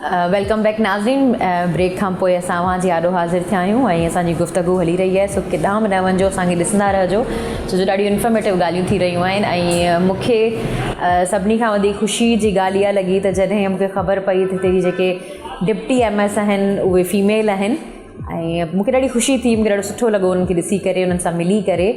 Welcome back नाज़रीन। Break खां पोइ असां जी आॾो हाज़िर थिया आहियूं ऐं असांजी गुफ़्तगू हली रही आहे। सो किथां बि न वञिजो, असांखे ॾिसंदा रहिजो, छो जो ॾाढियूं इंफॉर्मेटिव ॻाल्हियूं थी रहियूं आहिनि। ऐं मूंखे सभिनी खां वधीक ख़ुशी जी ॻाल्हि इहा लॻी त जॾहिं मूंखे ख़बर पई त हिते जी जेके डिप्टी MS आहिनि उहे फीमेल आहिनि ऐं मूंखे ॾाढी ख़ुशी थी, मूंखे ॾाढो सुठो लॻो उन्हनि खे ॾिसी करे, उन्हनि सां मिली करे,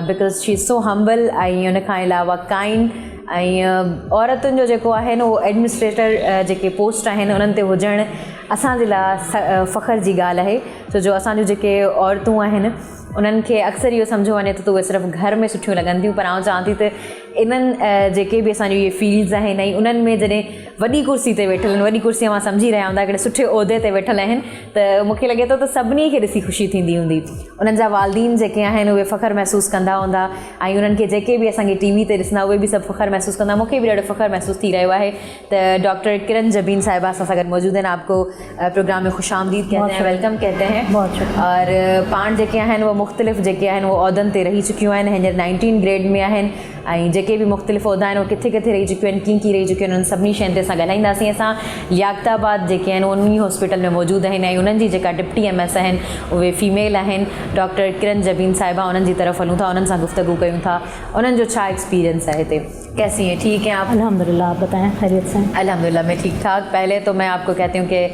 because she is so humble. ऐं उन खां अलावा काइंड ऐं औरतुनि जो जेको आहे न उहो एडमिनिस्ट्रेटर जेके पोस्ट आहिनि उन्हनि ते हुजणु असांजे लाइ फ़ख़्र जी ॻाल्हि आहे। छो जो असांजूं जेके औरतूं आहिनि उन्हनि खे अक्सर इहो सम्झो वञे त उहे सिर्फ़ु घर में सुठियूं लॻनि थियूं, पर आउं चाहियां थी त इन्हनि जेके बि असांजूं इहे फील्ड्स आहिनि ऐं उन्हनि में जॾहिं वॾी कुर्सी ते वेठल आहिनि, वॾी कुर्सीअ मां सम्झी रहिया हूंदा हिकिड़े सुठे उहिदे ते वेठल आहिनि, त मूंखे लॻे थो त सभिनी खे ॾिसी ख़ुशी थींदी हूंदी। उन्हनि जा वालदीन जेके आहिनि उहे फ़ख़्रु महसूसु कंदा हूंदा ऐं उन्हनि खे जेके बि असांखे TV ते ॾिसंदा उहे बि सभु फ़ख़्रु महसूसु कंदा। मूंखे बि ॾाढो फ़ख़्रु महसूसु थी रहियो आहे त डॉक्टर किरण जबीन साहिबा असां सां गॾु मौजूद आहिनि। आपको प्रोग्राम में ख़ुश आमदीद कहते हैं, वेलकम कहते हैं। और पाण जेके आहिनि उहे मुख़्तलिफ़ जेके आहिनि उहे उहिदनि ते रही चुकियूं आहिनि, हींअर 19 ग्रेड में आहिनि ऐं जेके बि मुख़्तलिफ़ उहिदा आहिनि उहे किथे किथे रही चुकियूं आहिनि, कीअं रही चुकियूं आहिनि, उन्हनि सभिनी शयुनि ते असां ॻाल्हाईंदासीं। असां लियाक़ताबाद जेके आहिनि उन हॉस्पिटल में मौजूदु आहिनि ऐं उन्हनि जी जेका डिप्टी MS आहिनि उहे फीमेल आहिनि, डॉक्टर किरण जबीन साहिबा, उन्हनि जी तरफ़ हलूं था, उन्हनि सां गुफ्तगू कयूं था, उन्हनि जो छा एक्सपीरियंस है हिते। कैसी हैं? ठीक हैं आप? अल्हम्दुलिल्लाह, आप बताएं खैरियत से? अल्हम्दुलिल्लाह मैं ठीक ठाक। पहले तो मैं आपको कहती हूँ कि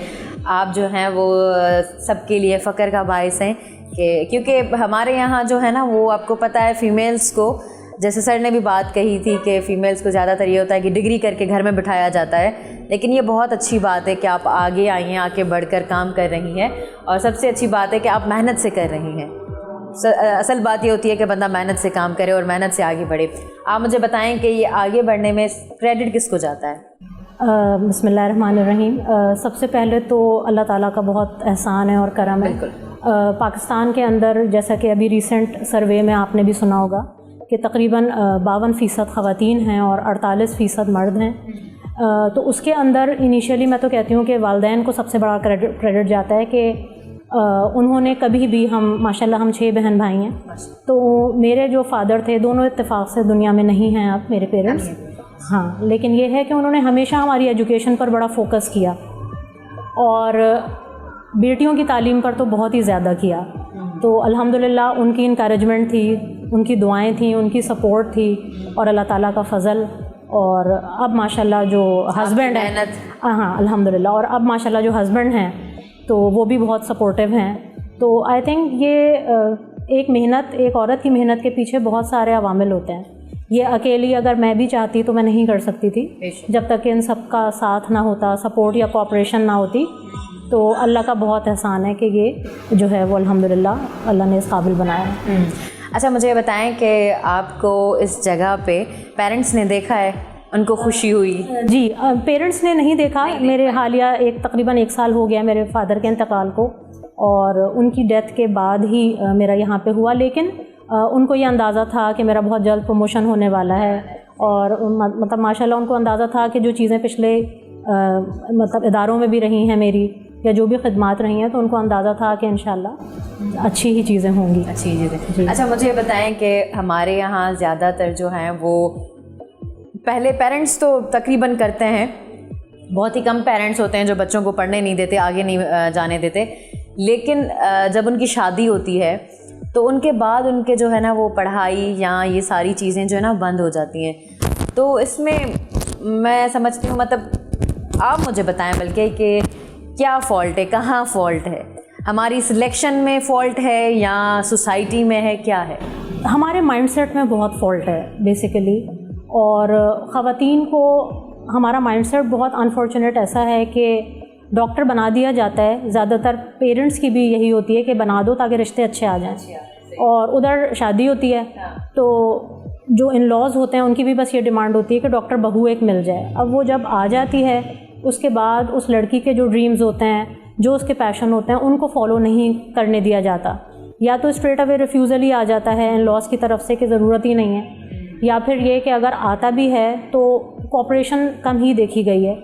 आप जो हैं वो सबके लिए फ़ख्र का बाइस हैं कि क्योंकि हमारे यहाँ जो है ना वो आपको पता है फ़ीमेल्स को, जैसे सर ने भी बात कही थी कि फ़ीमेल्स को ज़्यादातर ये होता है कि डिग्री करके घर में बिठाया जाता है, लेकिन ये बहुत अच्छी बात है कि आप आगे आई हैं, आके बढ़कर काम कर रही हैं और सबसे अच्छी बात है कि आप मेहनत से कर रही हैं। असल बात ये होती है कि बंदा मेहनत से काम करे और मेहनत से आगे बढ़े। आप मुझे बताएं कि ये आगे बढ़ने में क्रेडिट किसको जाता है? बिस्मिल्लाहिर्रहमानिर्रहीम। सबसे पहले तो अल्लाह ताला का बहुत एहसान है और करम है। पाकिस्तान के अंदर जैसा कि अभी रिसेंट सर्वे में आपने भी सुना होगा कि तकरीबन 52% ख़वातीन हैं और 48% मर्द हैं। तो उसके अंदर इनिशियली मैं तो कहती हूँ कि वालिदैन को सबसे बड़ा क्रेडिट जाता है कि उन्होंने कभी भी, हम माशाल्लाह हम 6 बहन भाई हैं, तो मेरे जो फादर थे दोनों इत्तेफाक से दुनिया में नहीं हैं अब मेरे पेरेंट्स, हाँ, लेकिन ये है कि उन्होंने हमेशा हमारी एजुकेशन पर बड़ा फोकस किया और बेटियों की तालीम पर तो बहुत ही ज़्यादा किया। तो अल्हम्दुलिल्लाह उनकी इनकरेजमेंट थी, उनकी दुआएं थी, उनकी सपोर्ट थी और अल्लाह ताला का फ़ज़ल। और अब माशाल्लाह जो हस्बैंड हैं, हाँ अल्हम्दुलिल्लाह, और अब माशाल्लाह जो हस्बैंड हैं तो वो भी बहुत सपोर्टिव हैं। तो आई थिंक ये एक मेहनत, एक औरत की मेहनत के पीछे बहुत सारे अवामिल होते हैं। ये अकेली अगर मैं भी चाहती तो मैं नहीं कर सकती थी, जब तक कि इन सब का साथ ना होता, सपोर्ट या कोऑपरेशन ना होती। तो अल्लाह का बहुत एहसान है कि ये जो है वो अल्हम्दुलिल्लाह अल्लाह ने इस काबिल बनाया है। अच्छा, मुझे बताएं कि आपको इस जगह पे पेरेंट्स ने देखा है, उनको खुशी हुई? जी, पेरेंट्स ने नहीं देखा। मेरे हालिया तकरीबन 1 साल हो गया मेरे फादर के इंतकाल को और उनकी डेथ के बाद ही मेरा यहाँ पे हुआ, लेकिन उनको ये अंदाज़ा था कि मेरा बहुत जल्द प्रमोशन होने वाला है और मतलब माशाल्लाह उनको अंदाज़ा था कि जो चीज़ें पिछले मतलब इदारों में भी रही हैं मेरी या जो भी खिदमात रही हैं, तो उनको अंदाज़ा था कि इंशाल्लाह अच्छी ही चीज़ें होंगी। अच्छी चीज़ें। अच्छा, मुझे बताएं कि हमारे यहाँ ज़्यादातर जो हैं वो पहले पेरेंट्स तो तकरीबन करते हैं, बहुत ही कम पेरेंट्स होते हैं जो बच्चों को पढ़ने नहीं देते, आगे नहीं जाने देते, लेकिन जब उनकी शादी होती है तो उनके बाद उनके जो है ना वो पढ़ाई या ये सारी चीज़ें जो है ना बंद हो जाती हैं। तो इसमें मैं समझती हूँ, मतलब आप मुझे बताएं बल्कि कि क्या फ़ॉल्ट है, कहाँ फ़ॉल्ट है? हमारी सिलेक्शन में फ़ॉल्ट है या सोसाइटी में है, क्या है? हमारे माइंडसेट में बहुत फ़ॉल्ट है बेसिकली, और ख़वातीन को हमारा माइंडसेट बहुत अनफॉर्चुनेट ऐसा है कि डॉक्टर बना दिया जाता है। ज़्यादातर पेरेंट्स की भी यही होती है कि बना दो ताकि रिश्ते अच्छे आ जाएं, और उधर शादी होती है तो जो इन लॉज होते हैं उनकी भी बस ये डिमांड होती है कि डॉक्टर बहू एक मिल जाए। अब वो जब आ जाती है उसके बाद उस लड़की के जो ड्रीम्स होते हैं, जो उसके पैशन होते हैं, उनको फॉलो नहीं करने दिया जाता, या तो स्ट्रेट अवे रिफ्यूज़ल ही आ जाता है इन लॉज की तरफ से कि ज़रूरत ही नहीं है, या फिर ये कि अगर आता भी है तो कोऑपरेशन कम ही देखी गई है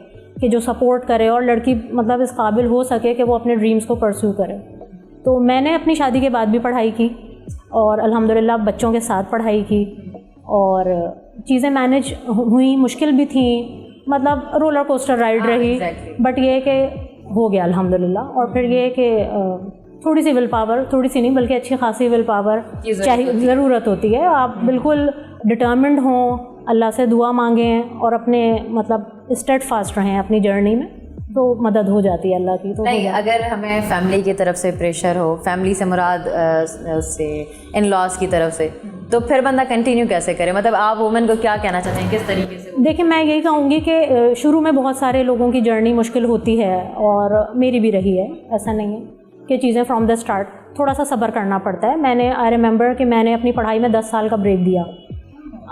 कि जो सपोर्ट करे और लड़की मतलब इस काबिल हो सके कि वो अपने ड्रीम्स को परस्यू करे। तो मैंने अपनी शादी के बाद भी पढ़ाई की और अल्हम्दुलिल्लाह बच्चों के साथ पढ़ाई की और चीज़ें मैनेज हुई, मुश्किल भी थी, मतलब रोलर कोस्टर राइड रही, बट ये कि हो गया अल्हम्दुलिल्लाह। और फिर ये कि थोड़ी सी विल पावर, थोड़ी सी नहीं बल्कि अच्छी खासी विल पावर चाहिए, ज़रूरत होती है। आप बिल्कुल डिटर्मिन्ड हों, अल्लाह से दुआ मांगें और अपने मतलब स्टेड फास्ट रहें अपनी जर्नी में, तो मदद हो जाती है अल्लाह की। तो नहीं, अगर हमें फैमिली की तरफ से प्रेशर हो, फैमिली से मुराद उससे इन लॉज की तरफ से, तो फिर बंदा कंटिन्यू कैसे करे? मतलब आप वुमेन को क्या कहना चाहते हैं, किस तरीके से? देखिए, मैं यही कहूँगी कि शुरू में बहुत सारे लोगों की जर्नी मुश्किल होती है और मेरी भी रही है, ऐसा नहीं है कि चीज़ें फ्रॉम द स्टार्ट, थोड़ा सा सब्र करना पड़ता है। आई रिमेंबर कि मैंने अपनी पढ़ाई में 10 साल का ब्रेक दिया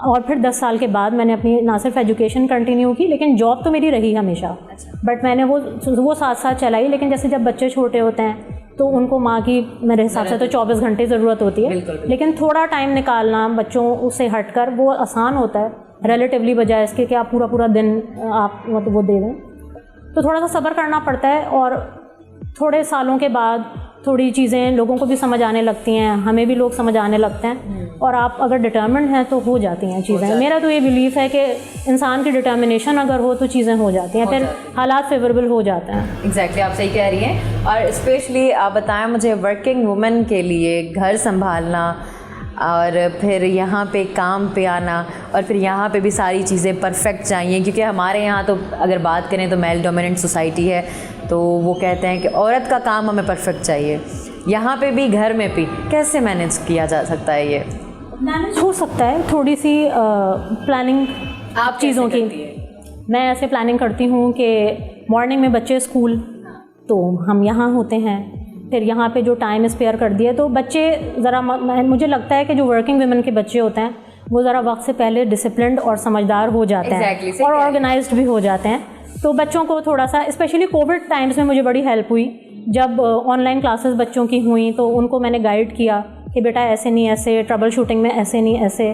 और फिर 10 साल के बाद मैंने अपनी ना सिर्फ एजुकेशन कंटिन्यू की, लेकिन जॉब तो मेरी रही हमेशा। बट मैंने वो साथ साथ चलाई। लेकिन जैसे जब बच्चे छोटे होते हैं तो उनको माँ की मेरे हिसाब से तो 24 घंटे ज़रूरत होती है, लेकिन थोड़ा टाइम निकालना बच्चों से हटकर वो आसान होता है रिलेटिवली, बजाय इसके कि आप पूरा पूरा दिन आप मतलब वो दे दें। तो थोड़ा सा सब्र करना पड़ता है और थोड़े सालों के बाद थोड़ी चीज़ें लोगों को भी समझ आने लगती हैं, हमें भी लोग समझ आने लगते हैं, और आप अगर डिटर्मिन्ड हैं तो हो जाती हैं चीज़ें। मेरा तो ये बिलीफ है कि इंसान की डिटर्मिनेशन अगर हो तो चीज़ें हो जाती हैं, फिर हालात फेवरेबल हो जाते हैं। एग्जैक्टली, आप सही कह रही हैं। और स्पेशली आप बताएं मुझे, वर्किंग वुमेन के लिए घर संभालना और फिर यहाँ पे काम पे आना और फिर यहाँ पे भी सारी चीज़ें परफेक्ट चाहिए, क्योंकि हमारे यहाँ तो अगर बात करें तो मेल डोमिनेंट सोसाइटी है, तो वो कहते हैं कि औरत का काम हमें परफेक्ट चाहिए। यहाँ पे भी घर में भी कैसे मैनेज किया जा सकता है? ये मैनेज हो सकता है, थोड़ी सी प्लानिंग आप चीज़ों की। मैं ऐसे प्लानिंग करती हूँ कि मॉर्निंग में बच्चे स्कूल, तो हम यहाँ होते हैं, फिर यहाँ पे जो टाइम स्पेयर कर दिया, तो बच्चे ज़रा मुझे लगता है कि जो वर्किंग वुमेन के बच्चे होते हैं वो ज़रा वक्त से पहले डिसिप्लिन्ड और समझदार हो जाते हैं और ऑर्गेनाइज्ड भी हो जाते हैं। तो बच्चों को थोड़ा सा, स्पेशली कोविड टाइम्स में मुझे बड़ी हेल्प हुई जब ऑनलाइन क्लासेस बच्चों की हुई, तो उनको मैंने गाइड किया कि बेटा ऐसे नहीं ऐसे, ट्रबल शूटिंग में ऐसे नहीं ऐसे।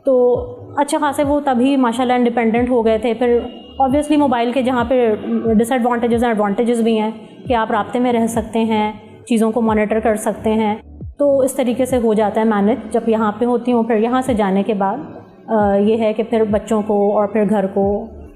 तो अच्छा खासे वो तभी माशाल्लाह इंडिपेंडेंट हो गए थे। फिर ऑब्वियसली मोबाइल के जहाँ पे डिसएडवांटेजेस हैं एडवांटेजेस भी हैं कि आप राब्ते में रह सकते हैं, चीज़ों को मॉनिटर कर सकते हैं, तो इस तरीके से हो जाता है मैनेज जब यहाँ पे होती हूँ। फिर यहाँ से जाने के बाद ये है कि फिर बच्चों को और फिर घर को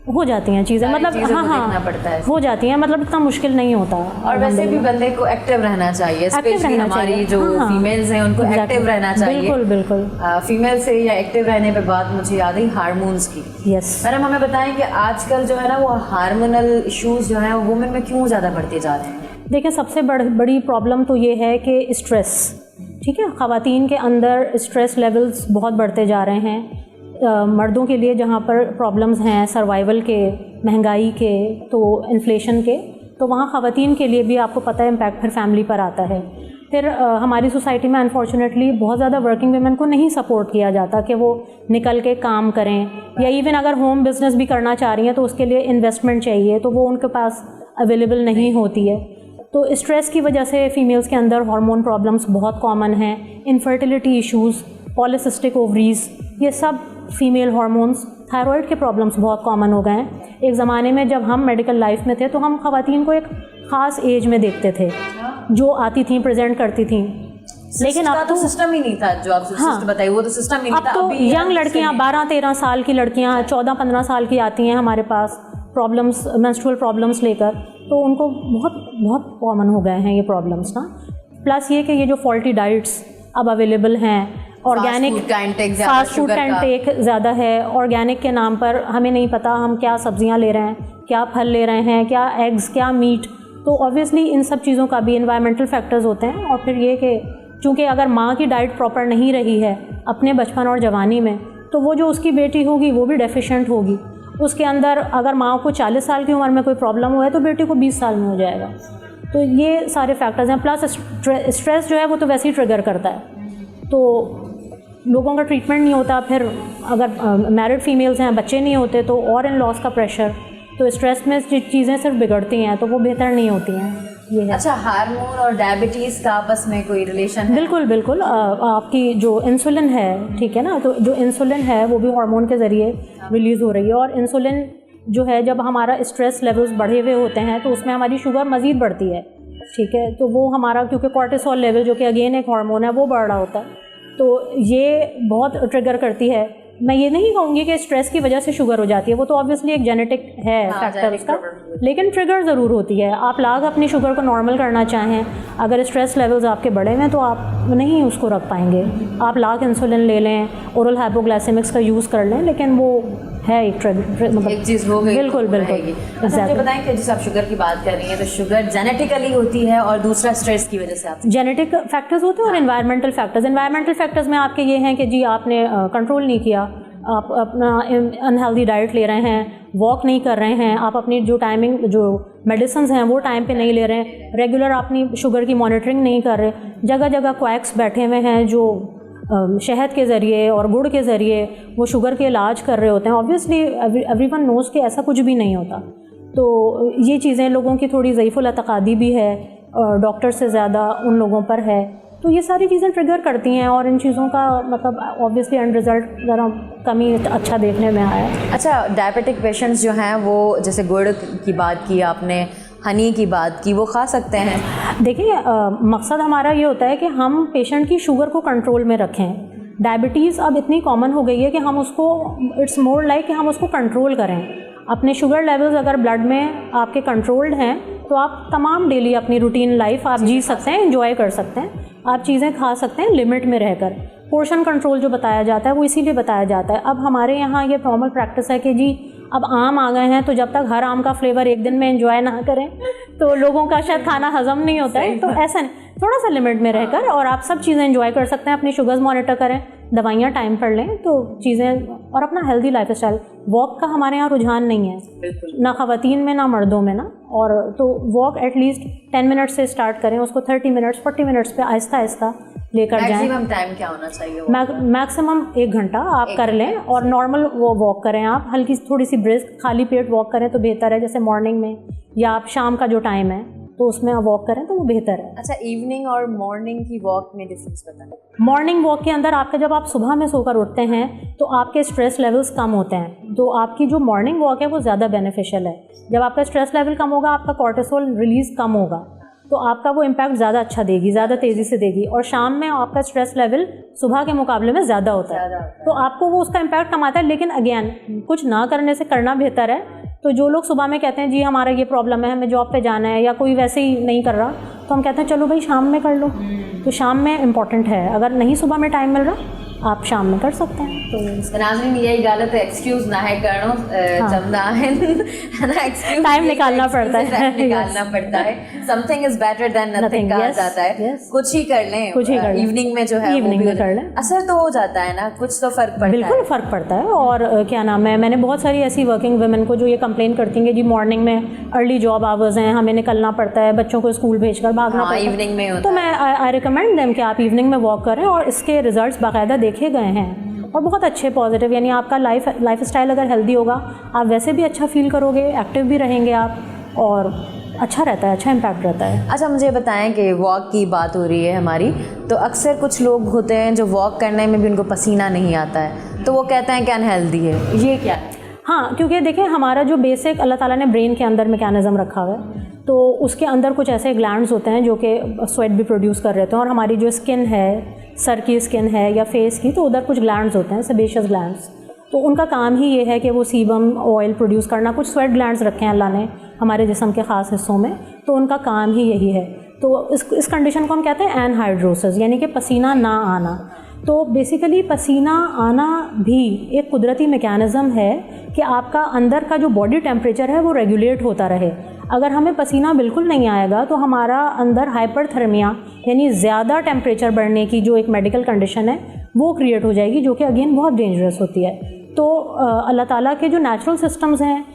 हो जाती हैं चीज़ें, मतलब हाँ पड़ता है, हो जाती हैं, मतलब इतना मुश्किल नहीं होता। और वैसे भी बंदे को एक्टिव रहना चाहिए, स्पेशली हमारी जो फीमेल्स हैं उनको एक्टिव रहना चाहिए। बिल्कुल बिल्कुल। फीमेल से या एक्टिव रहने पे बात मुझे याद आई हार्मोन्स की। यस मैडम, हमें बताएं कि आजकल जो है ना वो हार्मोनल इश्यूज जो हैं वो वुमेन में क्यों ज़्यादा बढ़ते जा रहे हैं? देखिए, सबसे बड़ी प्रॉब्लम तो ये है कि स्ट्रेस, ठीक है, ख़वातीन के अंदर स्ट्रेस लेवल्स बहुत बढ़ते जा रहे हैं। मर्दों के लिए जहाँ पर प्रॉब्लम्स हैं सर्वाइवल के, महंगाई के, तो इन्फ्लेशन के, तो वहाँ ख़वातीन के लिए भी आपको पता है इम्पैक्ट फिर फैमिली पर आता है। फिर हमारी सोसाइटी में अनफॉर्चुनेटली बहुत ज़्यादा वर्किंग वुमेन को नहीं सपोर्ट किया जाता कि वो निकल के काम करें, या इवन अगर होम बिज़नेस भी करना चाह रही हैं तो उसके लिए इन्वेस्टमेंट चाहिए, तो वो उनके पास अवेलेबल नहीं होती है। तो स्ट्रेस की वजह से फ़ीमेल्स के अंदर हार्मोन प्रॉब्लम्स बहुत कॉमन हैं, इनफर्टिलिटी इश्यूज़, पॉलिसिस्टिक ओवरीज, ये सब फीमेल हार्मोन्स, थायराइड के प्रॉब्लम्स बहुत कॉमन हो गए हैं। एक ज़माने में जब हम मेडिकल लाइफ में थे तो हम ख़वातीन को एक ख़ास एज में देखते थे जो आती थी, प्रेजेंट करती थी, लेकिन अब तो सिस्टम ही नहीं था जो आप सिस्टम बताइए, वो तो सिस्टम ही नहीं था। अब तो यंग लड़कियाँ 12-13 साल की लड़कियाँ 14-15 साल की आती हैं हमारे पास प्रॉब्लम्स, मेंस्ट्रुअल प्रॉब्लम्स लेकर, तो उनको बहुत कॉमन हो गए हैं ये प्रॉब्लम्स ना। प्लस ये कि ये जो फॉल्टी डाइट्स अब अवेलेबल हैं, ऑर्गेनिक फास्ट फूड का इंटेक ज़्यादा है, ऑर्गेनिक के नाम पर हमें नहीं पता हम क्या सब्जियां ले रहे हैं, क्या फल ले रहे हैं, क्या एग्स, क्या मीट, तो ऑब्वियसली इन सब चीज़ों का भी एनवायरमेंटल फैक्टर्स होते हैं। और फिर ये कि चूँकि अगर माँ की डाइट प्रॉपर नहीं रही है अपने बचपन और जवानी में, तो वो जो उसकी बेटी होगी वो भी डेफिशिएंट होगी। उसके अंदर अगर माँ को 40 साल की उम्र में कोई प्रॉब्लम हुआ है तो बेटी को 20 साल में हो जाएगा। तो ये सारे फैक्टर्स हैं। प्लस स्ट्रेस जो है वो तो वैसे ही ट्रिगर करता है, तो लोगों का ट्रीटमेंट नहीं होता। फिर अगर मैरिड फीमेल्स हैं, बच्चे नहीं होते, तो और इन लॉस का प्रेशर, तो स्ट्रेस में चीज़ें सिर्फ बिगड़ती हैं, तो वो बेहतर नहीं होती हैं। ये है। अच्छा, हार्मोन और डायबिटीज़ का आपस में कोई रिलेशन है? बिल्कुल बिल्कुल। आपकी जो इंसुलिन है, ठीक है ना, तो जो इंसुलिन है वो भी हार्मोन के ज़रिए रिलीज़ हो रही है। और इंसुलिन जो है, जब हमारा स्ट्रेस लेवल्स बढ़े हुए होते हैं तो उसमें हमारी शुगर मज़ीद बढ़ती है, ठीक है, तो वो हमारा, क्योंकि कॉर्टिसोल लेवल जो कि अगेन एक हार्मोन है, वो बढ़ रहा होता है, तो ये बहुत ट्रिगर करती है मैं ये नहीं कहूँगी कि स्ट्रेस की वजह से शुगर हो जाती है, वो तो ऑब्वियसली एक जेनेटिक है फैक्टर उसका, लेकिन ट्रिगर ज़रूर होती है। आप लाख अपनी शुगर को नॉर्मल करना चाहें, अगर स्ट्रेस लेवल्स आपके बढ़े हैं तो आप नहीं उसको रख पाएंगे। आप लाख इंसुलिन ले लें, ओरल हाइपोग्लाइसेमिक्स का यूज़ कर लें, लेकिन वो है एक मतलब एक चीज़ हो गई। बिल्कुल बिल्कुल। अच्छा, मुझे बताएं कि जैसे आप शुगर की बात कर रही हैं, तो शुगर जेनेटिकली होती है और दूसरा स्ट्रेस की वजह से आती है। जेनेटिक फैक्टर्स होते हैं और एनवायरमेंटल फैक्टर्स। एनवायरमेंटल फैक्टर्स में आपके ये हैं कि जी आपने कंट्रोल नहीं किया, आप अपना अनहेल्दी डाइट ले रहे हैं, वॉक नहीं कर रहे हैं, आप अपनी जो टाइमिंग जो मेडिसिन हैं वो टाइम पे नहीं ले रहे हैं, रेगुलर अपनी शुगर की मॉनिटरिंग नहीं कर रहे, जगह जगह क्वैक्स बैठे हुए हैं जो शहद के ज़रिए और गुड़ के ज़रिए वो शुगर के इलाज कर रहे होते हैं। ऑब्वियसली एवरीवन नोज़ कि ऐसा कुछ भी नहीं होता। तो ये चीज़ें लोगों की थोड़ी ज़ईफ़ुल एतक़ादी भी है, डॉक्टर से ज़्यादा उन लोगों पर है, तो ये सारी चीज़ें ट्रिगर करती हैं और इन चीज़ों का मतलब ऑब्वियसली एंड रिज़ल्ट ज़रा कमी अच्छा देखने में आया है। अच्छा, डायबिटिक पेशेंट्स जो हैं वो जैसे गुड़ की बात की आपने, हनी की बात की, वो खा सकते हैं? देखिए मकसद हमारा ये होता है कि हम पेशेंट की शुगर को कंट्रोल में रखें। डायबिटीज़ अब इतनी कॉमन हो गई है कि हम उसको, इट्स मोर लाइक कि हम उसको कंट्रोल करें। अपने शुगर लेवल्स अगर ब्लड में आपके कंट्रोल्ड हैं तो आप तमाम डेली अपनी रूटीन लाइफ आप जी सकते हैं, एंजॉय कर सकते हैं, आप चीज़ें खा सकते हैं लिमिट में रहकर। पोर्शन कंट्रोल जो बताया जाता है वो इसीलिए बताया जाता है। अब हमारे यहाँ ये फॉर्मल प्रैक्टिस है कि जी अब आम आ गए हैं तो जब तक हर आम का फ्लेवर एक दिन में एंजॉय ना करें तो लोगों का शायद खाना हजम नहीं होता है। तो ऐसा नहीं, थोड़ा सा लिमिट में रहकर और आप सब चीज़ें एंजॉय कर सकते हैं, अपनी शुगर्स मॉनिटर करें, दवाइयाँ टाइम पर लें, तो चीज़ें, और अपना हेल्दी लाइफस्टाइल। वॉक का हमारे यहाँ रुझान नहीं है, ना ख़वातीन में ना मर्दों में ना, और तो वॉक एटलीस्ट 10 मिनट से स्टार्ट करें, उसको 30 मिनट्स 40 मिनट्स पे आहिस्ता आहिस्ता लेकर जाएं। मैक्सिमम टाइम क्या होना चाहिए? मैक्सिमम 1 घंटा आप कर लें और नॉर्मल वो वॉक करें, आप हल्की थोड़ी सी ब्रिस्क खाली पेट वॉक करें तो बेहतर है, जैसे मॉर्निंग में या आप शाम का जो टाइम है तो उसमें आप वॉक करें तो वो बेहतर है। अच्छा, इवनिंग और मॉर्निंग की वॉक में डिफरेंस बताएं। मॉर्निंग वॉक के अंदर आपके, जब आप सुबह में सोकर उठते हैं तो आपके स्ट्रेस लेवल्स कम होते हैं, तो आपकी जो मॉर्निंग वॉक है वो ज़्यादा बेनिफिशियल है। जब आपका स्ट्रेस लेवल कम होगा, आपका कॉर्टिसोल रिलीज़ कम होगा, तो आपका वो इम्पैक्ट ज़्यादा अच्छा देगी, ज़्यादा तेज़ी से देगी। और शाम में आपका स्ट्रेस लेवल सुबह के मुकाबले में ज़्यादा होता है, तो आपको वो उसका इम्पैक्ट कम आता है। लेकिन अगेन कुछ ना करने से करना बेहतर है। तो जो लोग सुबह में कहते हैं जी हमारा ये प्रॉब्लम है, हमें जॉब पे जाना है, या कोई वैसे ही नहीं कर रहा, तो हम कहते हैं चलो भाई शाम में कर लो। तो शाम में इम्पॉर्टेंट है, अगर नहीं सुबह में टाइम मिल रहा आप शाम में कर सकते हैं। तो नाज़रीन यही गालत है, एक्सक्यूज ना है करो जमदा है ना, एक्सक्यूज टाइम निकालना पड़ता है, निकालना पड़ता है। Something is better than nothing कहा जाता है। कुछ ही कर लें, कुछ ही कर लें, इवनिंग में जो है इवनिंग में कर लें, असर तो हो जाता है ना, कुछ तो फर्क पड़ता है। बिल्कुल फ़र्क पड़ता है। और क्या नाम है, मैंने बहुत सारी ऐसी वर्किंग वुमेन को जो ये कंप्लेन करती हैं जी मॉर्निंग में अर्ली जॉब आवर्स हैं, हमें निकलना पड़ता है, बच्चों को स्कूल भेजकर भागना पड़ता है, इवनिंग में तो मैं आई रिकमेंड देम कि आप इवनिंग में वॉक करें, और इसके रिजल्ट्स बाकायदा देखे गए हैं और बहुत अच्छे पॉजिटिव। यानी आपका लाइफ स्टाइल अगर हेल्दी होगा, आप वैसे भी अच्छा फील करोगे, एक्टिव भी रहेंगे आप, और अच्छा रहता है, अच्छा इम्पैक्ट रहता है। अच्छा, मुझे बताएं कि वॉक की बात हो रही है हमारी, तो अक्सर कुछ लोग होते हैं जो वॉक करने में भी उनको पसीना नहीं आता है, तो वो कहते हैं कि अनहेल्दी है, ये क्या है? हाँ, क्योंकि देखिए हमारा जो बेसिक अल्लाह ताला ने ब्रेन के अंदर मैकेनिज़्म रखा हुआ है, तो उसके अंदर कुछ ऐसे ग्लैंड्स होते हैं जो कि स्वेट भी प्रोड्यूस कर रहे थे, और हमारी जो स्किन है, सर की स्किन है या फेस की, तो उधर कुछ ग्लैंड्स होते हैं, सेबेशियस ग्लैंड्स, तो उनका काम ही ये है कि वो सीबम ऑयल प्रोड्यूस करना। कुछ स्वेट ग्लैंड्स रखे हैं अल्लाह ने हमारे जिस्म के ख़ास हिस्सों में, तो उनका काम ही यही है। तो इस कंडीशन को हम कहते हैं एनहाइड्रोसिस, यानी कि पसीना ना आना। तो बेसिकली पसीना आना भी एक कुदरती मैकेनिज़्म है कि आपका अंदर का जो बॉडी टेम्परेचर है वो रेगुलेट होता रहे। अगर हमें पसीना बिल्कुल नहीं आएगा तो हमारा अंदर हाइपरथर्मिया यानी ज़्यादा टेम्परेचर बढ़ने की जो एक मेडिकल कंडीशन है वो क्रिएट हो जाएगी, जो कि अगेन बहुत डेंजरस होती है। तो अल्लाह ताला के जो नेचुरल सिस्टम्स हैं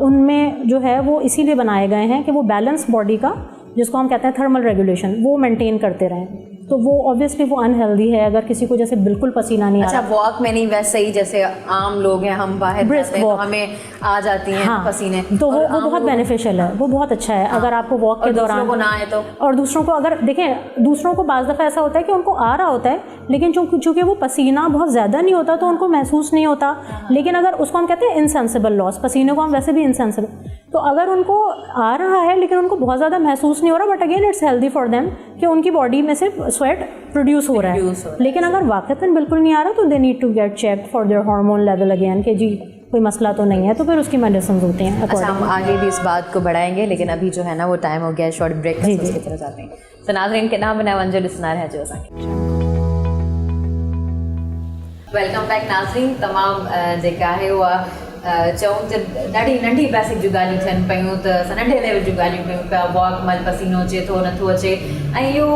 उनमें जो है वो इसीलिए बनाए गए हैं कि वो बैलेंस बॉडी का, जिसको हम कहते हैं थर्मल रेगुलेशन, वो मेंटेन करते रहें। तो वो ऑब्वियसली वो अनहेल्दी है अगर किसी को जैसे बिल्कुल पसीना नहीं आ रहा। अच्छा, वॉक में नहीं, वैसे ही जैसे आम लोग हैं, हम बाहर जाते हैं तो हमें आ जाती हैं पसीने, तो वो बहुत बेनिफिशियल है, वो बहुत अच्छा है। अगर आपको वॉक के दौरान दूसरों को ना आए तो, और दूसरों को अगर देखें, दूसरों को बाज़ दफ़ा ऐसा होता है कि उनको आ रहा होता है, लेकिन चूँकि वो पसीना बहुत ज़्यादा नहीं होता तो उनको महसूस नहीं होता। लेकिन अगर उसको हम कहते हैं इनसेंसिबल लॉस, पसीने को हम वैसे भी इनसेंसिबल, तो अगर उनको आ रहा है लेकिन उनको बहुत ज़्यादा महसूस नहीं हो रहा, but again it's healthy for them कि उनकी बॉडी में से स्वेट प्रोड्यूस हो रहा है, लेकिन अगर वाक़तन बिल्कुल नहीं आ रहा तो they need to get check for their hormone level again कि जी कोई मसला तो नहीं है, तो फिर उसकी मेडिसिन होती हैं। अच्छा, हम आगे भी इस बात को बढ़ाएंगे, लेकिन अभी जो है ना वो टाइम हो गया शॉर्ट ब्रेक का, उसकी तरफ जाते हैं। तो नाज़रीन के नाम बनाए वंजो लिसनर है जो वेलकम बैक नाज़रीन। तमाम जेका है वो चऊं त ॾाढी नंढी बेसिक जूं ॻाल्हियूं थियनि पियूं, त असां नंढे लेवल जूं ॻाल्हियूं कयूं पिया, वॉक महिल पसीनो अचे थो नथो अचे, ऐं इहो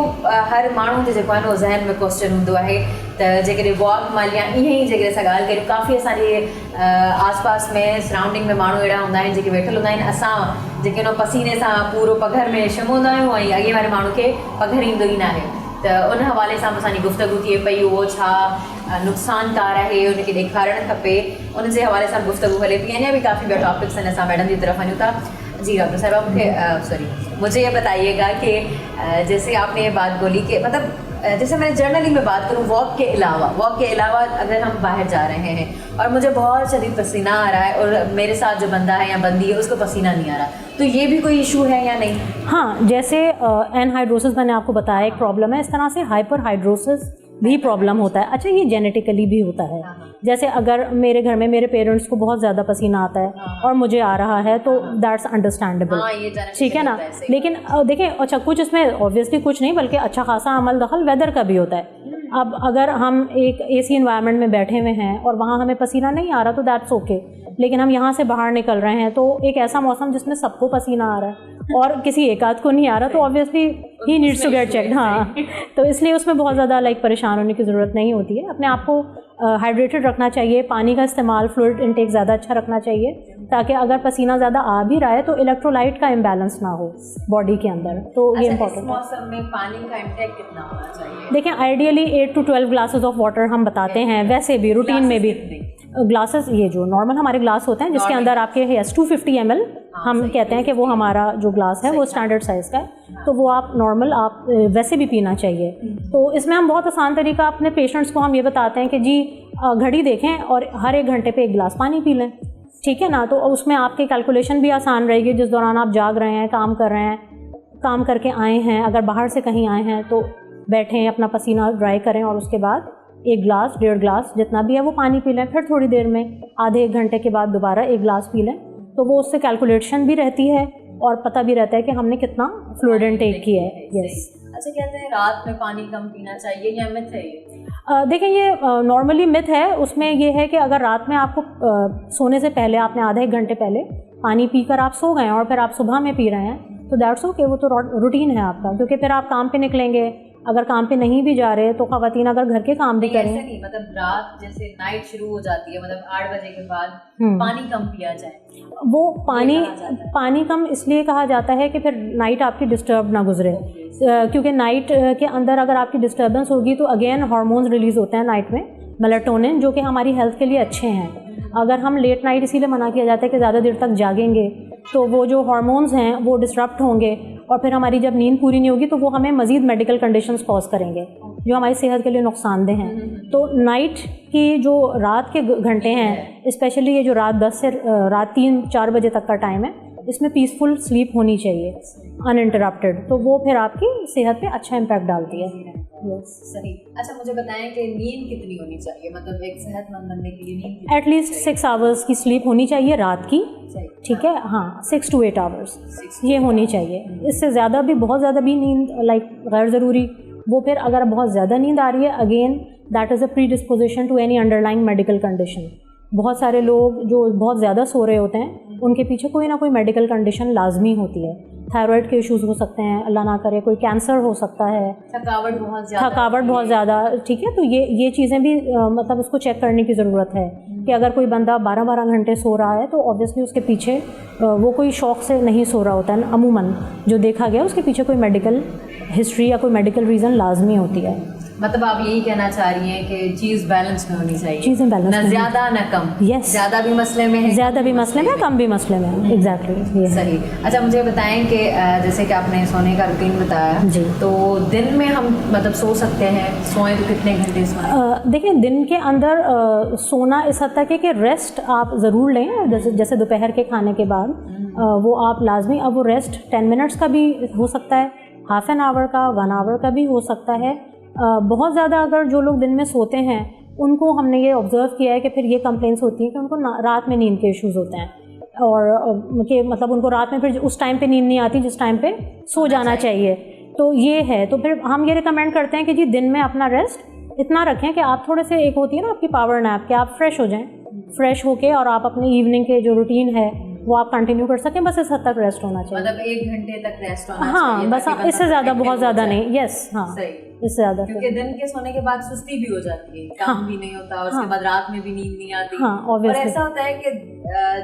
हर माण्हू जो जेको आहे न उहो ज़हन में क्वेश्चन हूंदो आहे त जेकॾहिं वॉक महिल या ईअं ई जेकॾहिं असां ॻाल्हि कयूं, काफ़ी असांजे आसपास में सराउंडिंग में माण्हू अहिड़ा हूंदा आहिनि जेके वेठल हूंदा आहिनि, असां जेके न पसीने सां पूरो पघर में शिमोंदा आहियूं ऐं अॻे वारे माण्हू खे पघर ईंदो ई न आहे। त उन हवाले सां असांजी गुफ़्तगू थिए पई, उहो छा नुक़सानकार आहे, उनखे ॾेखारणु खपे, उन जे हवाले सां गुफ़्तगू हले पई। अञा भी काफ़ी ॿिया टॉपिक्स आहिनि, असां मैडम जी तरफ़ वञूं था। जी डॉक्टर साहब, मुझे मुझे ये बताइएगा कि जैसे आपने ये बात बोली कि मतलब जैसे मैं जर्नली में बात करूँ वॉक के अलावा अगर हम बाहर जा रहे हैं और मुझे बहुत शदीद पसीना आ रहा है और मेरे साथ जो बंदा है या बंदी है उसको पसीना नहीं आ रहा, तो ये भी कोई इशू है या नहीं? हाँ, जैसे एनहाइड्रोसिस मैंने आपको बताया एक प्रॉब्लम है, इस तरह से हाइपरहाइड्रोसिस भी प्रॉब्लम होता है। अच्छा, ये जेनेटिकली भी होता है। जैसे अगर मेरे घर में मेरे पेरेंट्स को बहुत ज़्यादा पसीना आता है और मुझे आ रहा है तो दैट्स अंडरस्टैंडेबल, ठीक है ना। लेकिन देखिए, अच्छा कुछ इसमें ऑब्वियसली कुछ नहीं बल्कि अच्छा खासा अमल दखल वेदर का भी होता है। अब अगर हम एक एसी एनवायरनमेंट में बैठे हुए हैं और वहाँ हमें पसीना नहीं आ रहा तो दैट्स ओके, लेकिन हम यहाँ से बाहर निकल रहे हैं तो एक ऐसा मौसम जिसमें सबको पसीना आ रहा है और किसी एक आध को नहीं आ रहा, तो obviously he needs to get checked. हाँ, तो इसलिए उसमें बहुत ज़्यादा परेशान होने की ज़रूरत नहीं होती है। अपने आप को हाइड्रेटेड रखना चाहिए, पानी का इस्तेमाल, फ्लूइड इंटेक ज़्यादा अच्छा रखना चाहिए, ताकि अगर पसीना ज़्यादा आ भी रहा है तो इलेक्ट्रोलाइट का इम्बैलेंस ना हो बॉडी के अंदर। तो ये इम्पोर्टेंट है। मौसम में पानी का इंटेक कितना होना चाहिए? देखिए, ideally 8 to 12 glasses of water हम बताते हैं, वैसे भी रूटीन में भी ग्लासेस, ये जो नॉर्मल हमारे ग्लास होते हैं जिसके अंदर आपके 250 ml हम कहते हैं कि वो हमारा जो ग्लास है वो स्टैंडर्ड साइज़ का है, तो वो आप नॉर्मल आप वैसे भी पीना चाहिए। तो इसमें हम बहुत आसान तरीका अपने पेशेंट्स को हम ये बताते हैं कि जी घड़ी देखें और हर 1 घंटे पे 1 गिलास पानी पी लें, ठीक है ना। तो उसमें आपकी कैलकुलेशन भी आसान रहेगी, जिस दौरान आप जाग रहे हैं, काम कर रहे हैं, काम करके आए हैं, अगर बाहर से कहीं आए हैं तो बैठें, अपना पसीना ड्राई करें और उसके बाद 1 गिलास 1.5 गिलास जितना भी है वो पानी पी लें। फिर थोड़ी देर में आधे 1 घंटे के बाद दोबारा 1 गिलास पी लें, तो वो उससे कैलकुलेशन भी रहती है और पता भी रहता है कि हमने कितना फ्लूइड इनटेक किया है। यस। अच्छा, कहते हैं रात में पानी कम पीना चाहिए, या मिथ है ये? देखिए, ये नॉर्मली मिथ है। उसमें ये है कि अगर रात में आपको सोने से पहले आपने आधे 1 घंटे पहले पानी पीकर आप सो गए और फिर आप सुबह में पी रहे हैं तो दैट्स ओके, वो तो रूटीन है आपका, क्योंकि फिर आप काम पे निकलेंगे। अगर काम पे नहीं भी जा रहे तो ख़वातीन अगर घर के काम भी करें, ऐसा नहीं, मतलब रात जैसे नाइट शुरू हो जाती है, मतलब 8 बजे के बाद पानी कम पिया जाए, वो पानी कम इसलिए कहा जाता है कि फिर नाइट आपकी डिस्टर्ब ना गुजरे, क्योंकि नाइट के अंदर अगर आपकी डिस्टर्बेंस होगी तो अगेन हार्मोन्स रिलीज़ होते हैं नाइट में, मेलाटोनिन, जो कि हमारी हेल्थ के लिए अच्छे हैं। अगर हम लेट नाइट इसीलिए मना किया जाता है कि ज़्यादा देर तक जागेंगे तो वो जो हार्मोन्स हैं वो डिसरप्ट होंगे और फिर हमारी जब नींद पूरी नहीं होगी तो वो हमें मज़ीद मेडिकल कंडीशंस कॉज करेंगे जो हमारी सेहत के लिए नुकसानदेह हैं। तो नाइट की जो रात के घंटे हैं, स्पेशली ये जो रात 10 से रात 3-4 बजे तक का टाइम है, इसमें पीसफुल स्लीप होनी चाहिए अनइंटरप्टेड, तो वो फिर आपकी सेहत पे अच्छा इम्पैक्ट डालती है। सही। अच्छा, मुझे बताएं कि नींद कितनी होनी चाहिए, मतलब एक सेहतमंद बनने के लिए नींद? एटलीस्ट 6 आवर्स की स्लीप होनी चाहिए रात की, ठीक है। हाँ, 6 to 8 आवर्स ये होनी चाहिए। इससे ज़्यादा भी, बहुत ज़्यादा भी नींद गैर ज़रूरी, वो फिर अगर बहुत ज़्यादा नींद आ रही है, again that is a predisposition to any underlying medical condition. बहुत सारे लोग जो बहुत ज़्यादा सो रहे होते हैं उनके पीछे कोई ना कोई मेडिकल कंडीशन लाजमी होती है। थायराइड के इश्यूज़ हो सकते हैं, अल्लाह ना करे कोई कैंसर हो सकता है, थकावट बहुत ज़्यादा, ठीक है। तो ये चीज़ें भी मतलब उसको चेक करने की ज़रूरत है कि अगर कोई बंदा 12-12 घंटे सो रहा है तो ऑब्वियसली उसके पीछे वो कोई शौक़ से नहीं सो रहा होता है, अमूमन जो देखा गया उसके पीछे कोई मेडिकल हिस्ट्री या कोई मेडिकल रीज़न लाजमी होती है। मतलब आप यही कहना चाह रही हैं कि चीज़ बैलेंस में होनी चाहिए, चीज़ें बैलेंस ना ज़्यादा ना कम। यस, ज़्यादा भी मसले में है, ज़्यादा भी मसले में, कम भी मसले में। एग्जैक्टली, सही। अच्छा, मुझे बताएं कि जैसे कि आपने सोने का रूटीन बताया जी, तो दिन में हम मतलब सो सकते हैं, सोएं तो कितने घंटे सोएं? देखिए, दिन के अंदर सोना इस हद तक है कि रेस्ट आप ज़रूर लें, जैसे दोपहर के खाने के बाद वो आप लाजमी, अब वो रेस्ट 10 मिनट्स का भी हो सकता है, हाफ एन आवर का, 1 आवर का भी हो सकता है, बहुत ज़्यादा अगर जो लोग दिन में सोते हैं उनको हमने ये ऑब्ज़र्व किया है कि फिर ये कंप्लेंट्स होती हैं कि उनको रात में नींद के इश्यूज़ होते हैं, और कि मतलब उनको रात में फिर उस टाइम पे नींद नहीं आती जिस टाइम पे सो जाना चाहिए। तो ये है, तो फिर हम ये रिकमेंड करते हैं कि जी दिन में अपना रेस्ट इतना रखें कि आप थोड़े से, एक होती है ना आपकी पावर नैप, कि आप फ्रेश हो जाएं, फ्रेश होके और आप अपने इवनिंग के जो रूटीन है वो आप कंटिन्यू कर सकें। बस इस हद तक रेस्ट होना चाहिए, मतलब 1 घंटे तक रेस्ट होना चाहिए। हाँ, बस इससे ज़्यादा बहुत ज़्यादा नहीं। यस, हाँ, इससे ज़्यादा, क्योंकि दिन के सोने के बाद सुस्ती भी हो जाती है, काम भी नहीं होता, और उसके बाद रात में भी नींद नहीं आती। और ऐसा होता है कि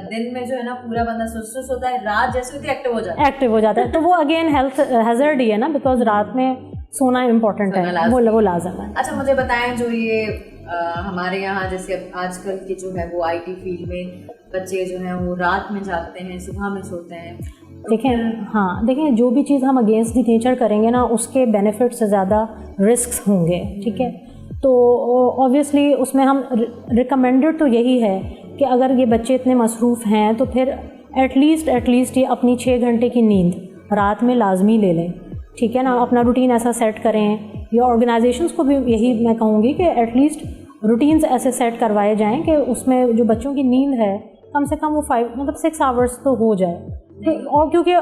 दिन में जो है ना पूरा बंदा सुस्त होता है, रात जैसे होती है एक्टिव हो जाता है। तो वो अगेन हेल्थ हैजर्ड ही है ना, बिकॉज रात में सोना इम्पोर्टेंट है, वो लाजम है। अच्छा, मुझे बताएं, जो ये हमारे यहाँ जैसे आजकल की जो है वो IT फील्ड में बच्चे जो हैं वो रात में जागते हैं, सुबह में सोते हैं। देखें जो भी चीज़ हम अगेंस्ट द नेचर करेंगे ना उसके बेनिफिट से ज़्यादा रिस्क्स होंगे, ठीक है। तो ऑब्वियसली उसमें हम रिकमेंडेड तो यही है कि अगर ये बच्चे इतने मसरूफ़ हैं तो फिर एटलीस्ट ये अपनी 6 घंटे की नींद रात में लाजमी ले लें, ठीक है ना। अपना रूटीन ऐसा सेट करें, या ऑर्गेनाइजेशंस को भी यही मैं कहूँगी कि एटलीस्ट रूटीन्स ऐसे सेट करवाए जाएं कि उसमें जो बच्चों की नींद है कम से कम वो 6 आवर्स तो हो जाए। तो और क्योंकि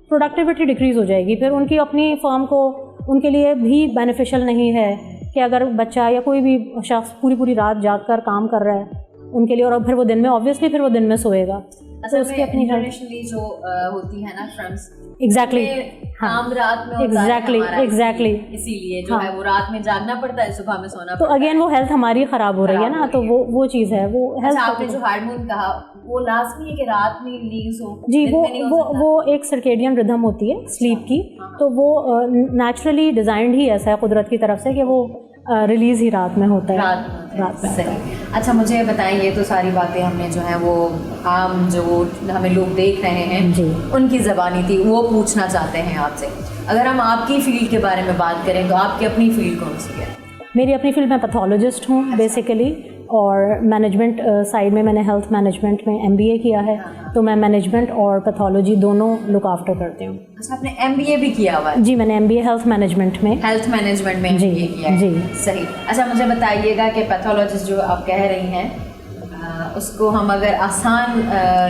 प्रोडक्टिविटी डिक्रीज़ हो जाएगी, फिर उनकी अपनी फर्म को, उनके लिए भी बेनिफिशियल नहीं है कि अगर बच्चा या कोई भी शख्स पूरी रात जाग कर काम कर रहा है उनके लिए, और फिर वो दिन में ऑब्वियसली फिर वो दिन में सोएगा। तो उसकी अपनी इंटरनेशनली जो होती है ना फ्रेंड्स, एग्जैक्टली, काम रात में एग्जैक्टली इसीलिए जो है वो रात में जागना पड़ता है, सुबह में सोना तो अगेन वो हेल्थ हमारी ख़राब हो रही है ना, तो वो चीज़ है। वो हेल्थ, आपने जो हार्मोन कहा वो लाजमी है कि रात में लीव्स हो जी, वो एक सर्केडियन रिदम होती है स्लीप की, तो वो नेचुरली डिज़ाइंड ही ऐसा है कुदरत की तरफ से कि वो रिलीज़ ही रात में होता है, रात में। सही। अच्छा, मुझे बताएं, ये तो सारी बातें हमने जो है वो आम जो हमें लोग देख रहे हैं जी, उनकी ज़बानी थी, वो पूछना चाहते हैं आपसे। अगर हम आपकी फील्ड के बारे में बात करें तो आपकी अपनी फील्ड कौन सी है? मेरी अपनी फील्ड, मैं पैथोलॉजिस्ट हूँ बेसिकली, और मैनेजमेंट साइड में मैंने हेल्थ मैनेजमेंट में MBA किया है, तो मैं मैनेजमेंट और पैथोलॉजी दोनों लुक आफ्टर करती हूँ। अच्छा, आपने MBA भी किया हुआ है? जी, मैंने MBA हेल्थ मैनेजमेंट में MBA किया है। जी, सही। अच्छा, मुझे बताइएगा कि पैथोलॉजिस्ट जो आप कह रही हैं उसको हम अगर आसान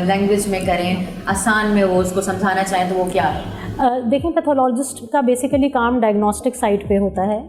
लैंग्वेज में करें, आसान में वो उसको समझाना चाहें तो वो क्या है? देखें, पैथोलॉजिस्ट का बेसिकली काम डायग्नोस्टिक साइट पे होता है।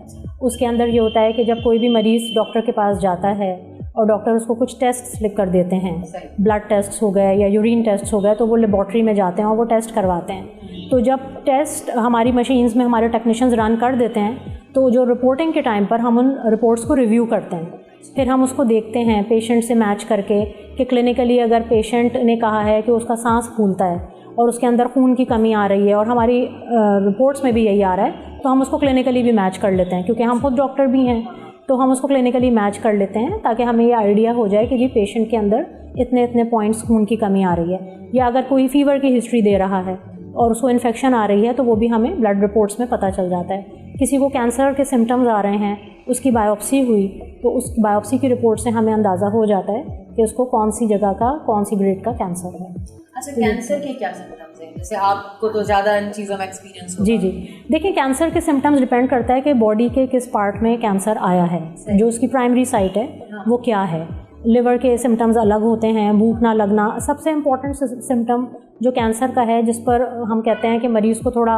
उसके अंदर ये होता है कि जब कोई भी मरीज़ डॉक्टर के पास जाता है और डॉक्टर उसको कुछ टेस्ट लिख कर देते हैं, ब्लड टेस्ट हो गए या यूरिन टेस्ट हो गए, तो वो लेबॉर्ट्री में जाते हैं और वो टेस्ट करवाते हैं। तो जब टेस्ट हमारी मशीन्स में हमारे टेक्नीशियंस रन कर देते हैं, तो जो रिपोर्टिंग के टाइम पर हम उन रिपोर्ट्स को रिव्यू करते हैं, फिर हम उसको देखते हैं पेशेंट से मैच करके कि क्लिनिकली अगर पेशेंट ने कहा है कि उसका सांस फूलता है और उसके अंदर खून की कमी आ रही है और हमारी रिपोर्ट्स में भी यही आ रहा है, तो हम उसको क्लिनिकली भी मैच कर लेते हैं, क्योंकि हम खुद डॉक्टर भी हैं, तो हम उसको क्लिनिकली मैच कर लेते हैं ताकि हमें ये आइडिया हो जाए कि जी पेशेंट के अंदर इतने इतने पॉइंट्स खून की कमी आ रही है। या अगर कोई फीवर की हिस्ट्री दे रहा है और उसको इन्फेक्शन आ रही है, तो वो भी हमें ब्लड रिपोर्ट्स में पता चल जाता है। किसी को कैंसर के सिम्टम्स आ रहे हैं, उसकी बायोप्सी हुई, तो उस बायोप्सी की रिपोर्ट से हमें अंदाज़ा हो जाता है कि उसको कौन सी जगह का, कौन सी ग्रेड का कैंसर है। अच्छा, कैंसर के क्या सिम्टम्स हैं? जैसे आपको तो ज़्यादा इन चीज़ों में एक्सपीरियंस होगा। जी, देखिए, कैंसर के सिम्टम्स डिपेंड करता है कि बॉडी के किस पार्ट में कैंसर आया है, जो उसकी प्राइमरी साइट है वो क्या है। लिवर के सिम्टम्स अलग होते हैं, भूख ना लगना। सबसे इम्पॉर्टेंट सिम्टम जो कैंसर का है, जिस पर हम कहते हैं कि मरीज़ को थोड़ा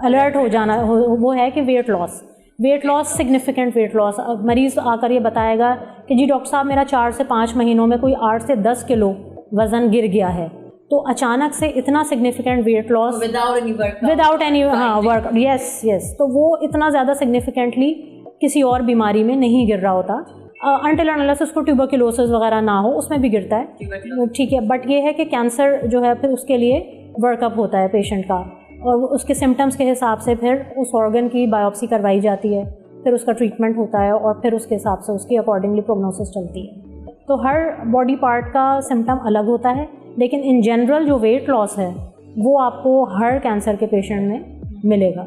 अलर्ट हो जाना, वो है कि weight loss, significant weight loss. मरीज़ आकर ये बताएगा कि जी डॉक्टर साहब, मेरा 4 से 5 महीनों में कोई 8 से 10 किलो वज़न गिर गया है। तो अचानक से इतना significant weight loss without any work, yes, तो वो इतना ज़्यादा सिग्निफिकेंटली किसी और बीमारी में नहीं गिर रहा होता, अनटिल अनलेस उसको ट्यूबरक्लोसिस वगैरह ना हो, उसमें भी गिरता है, ठीक है। बट ये है कि कैंसर जो है फिर उसके लिए वर्कअप होता है पेशेंट का, और उसके सिम्टम्स के हिसाब से फिर उस ऑर्गन की बायोप्सी करवाई जाती है, फिर उसका ट्रीटमेंट होता है और फिर उसके हिसाब से उसकी अकॉर्डिंगली प्रोग्नोसिस चलती है। तो हर बॉडी पार्ट का सिम्टम अलग होता है, लेकिन इन जनरल जो वेट लॉस है वो आपको हर कैंसर के पेशेंट में मिलेगा,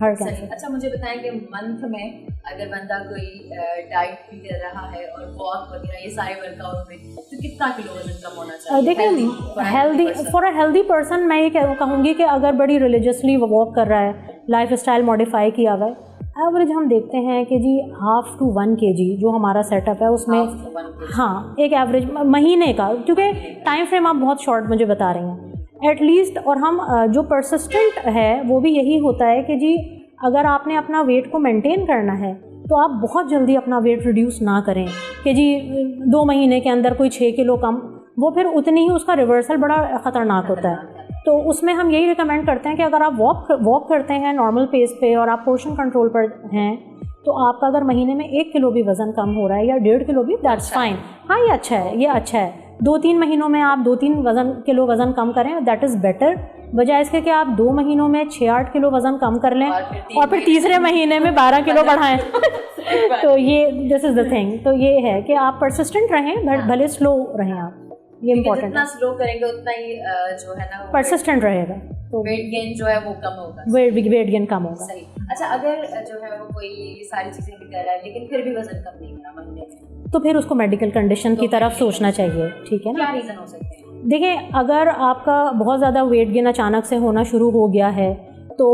हर कैंसर। अच्छा, मुझे बताएं कि मंथ में अगर बंदा कोई डाइट भी ले रहा है और वॉक वगैरह ये सारे वर्कआउट में, तो कितना किलो वजन कम होना चाहिए? देखिए, healthy for a healthy person मैं ये कहूँगी कि अगर बड़ी रिलीजियसली वॉक कर रहा है, लाइफ स्टाइल मॉडिफाई किया हुआ है, एवरेज हम देखते हैं कि जी 1/2 to 1 kg जो हमारा सेटअप है उसमें, हाँ, एक एवरेज महीने का, क्योंकि टाइम फ्रेम आप बहुत शॉर्ट मुझे बता रही हैं एटलीस्ट। और हम जो परसिस्टेंट है वो भी यही होता है कि जी अगर आपने अपना वेट को मेंटेन करना है तो आप बहुत जल्दी अपना वेट रिड्यूस ना करें कि जी 2 महीने के अंदर कोई 6 किलो कम, वो फिर उतनी ही उसका रिवर्सल बड़ा ख़तरनाक होता है। तो उसमें हम यही रिकमेंड करते हैं कि अगर आप वॉक करते हैं नॉर्मल पेस पे और आप पोर्शन कंट्रोल पर हैं तो आपका अगर महीने में 1 किलो भी वज़न कम हो रहा है या 1.5 किलो भी, दैट्स फाइन। हाँ, ये अच्छा है, ये अच्छा है। 2-3 महीनों में आप 2-3 किलो वज़न कम करें, दैट इज़ बेटर, बजाय इसके कि आप 2 महीनों में 6-8 किलो वज़न कम कर लें और फिर तीसरे महीने में 12 किलो बढ़ाएं। तो ये दिस इज़ द थिंग। तो ये है कि आप परसिस्टेंट रहें, भले स्लो रहें आप, ये इम्पोर्टेंट है। जितना स्लो करेंगे उतना ही जो है ना परसिस्टेंट रहेगा तो वेट गेन जो है वो कम होगा। वेट गेन कम होगा। सही। अच्छा, अगर जो है वो कोई सारी चीज़ें भी कर रहा है लेकिन फिर भी वजन कम नहीं हो रहा महीने में, तो फिर उसको मेडिकल कंडीशन की तरफ सोचना चाहिए, ठीक है ना। क्या रीज़न हो सकते हैं? देखिए, अगर आपका बहुत ज़्यादा वेट गेन अचानक से होना शुरू हो गया है तो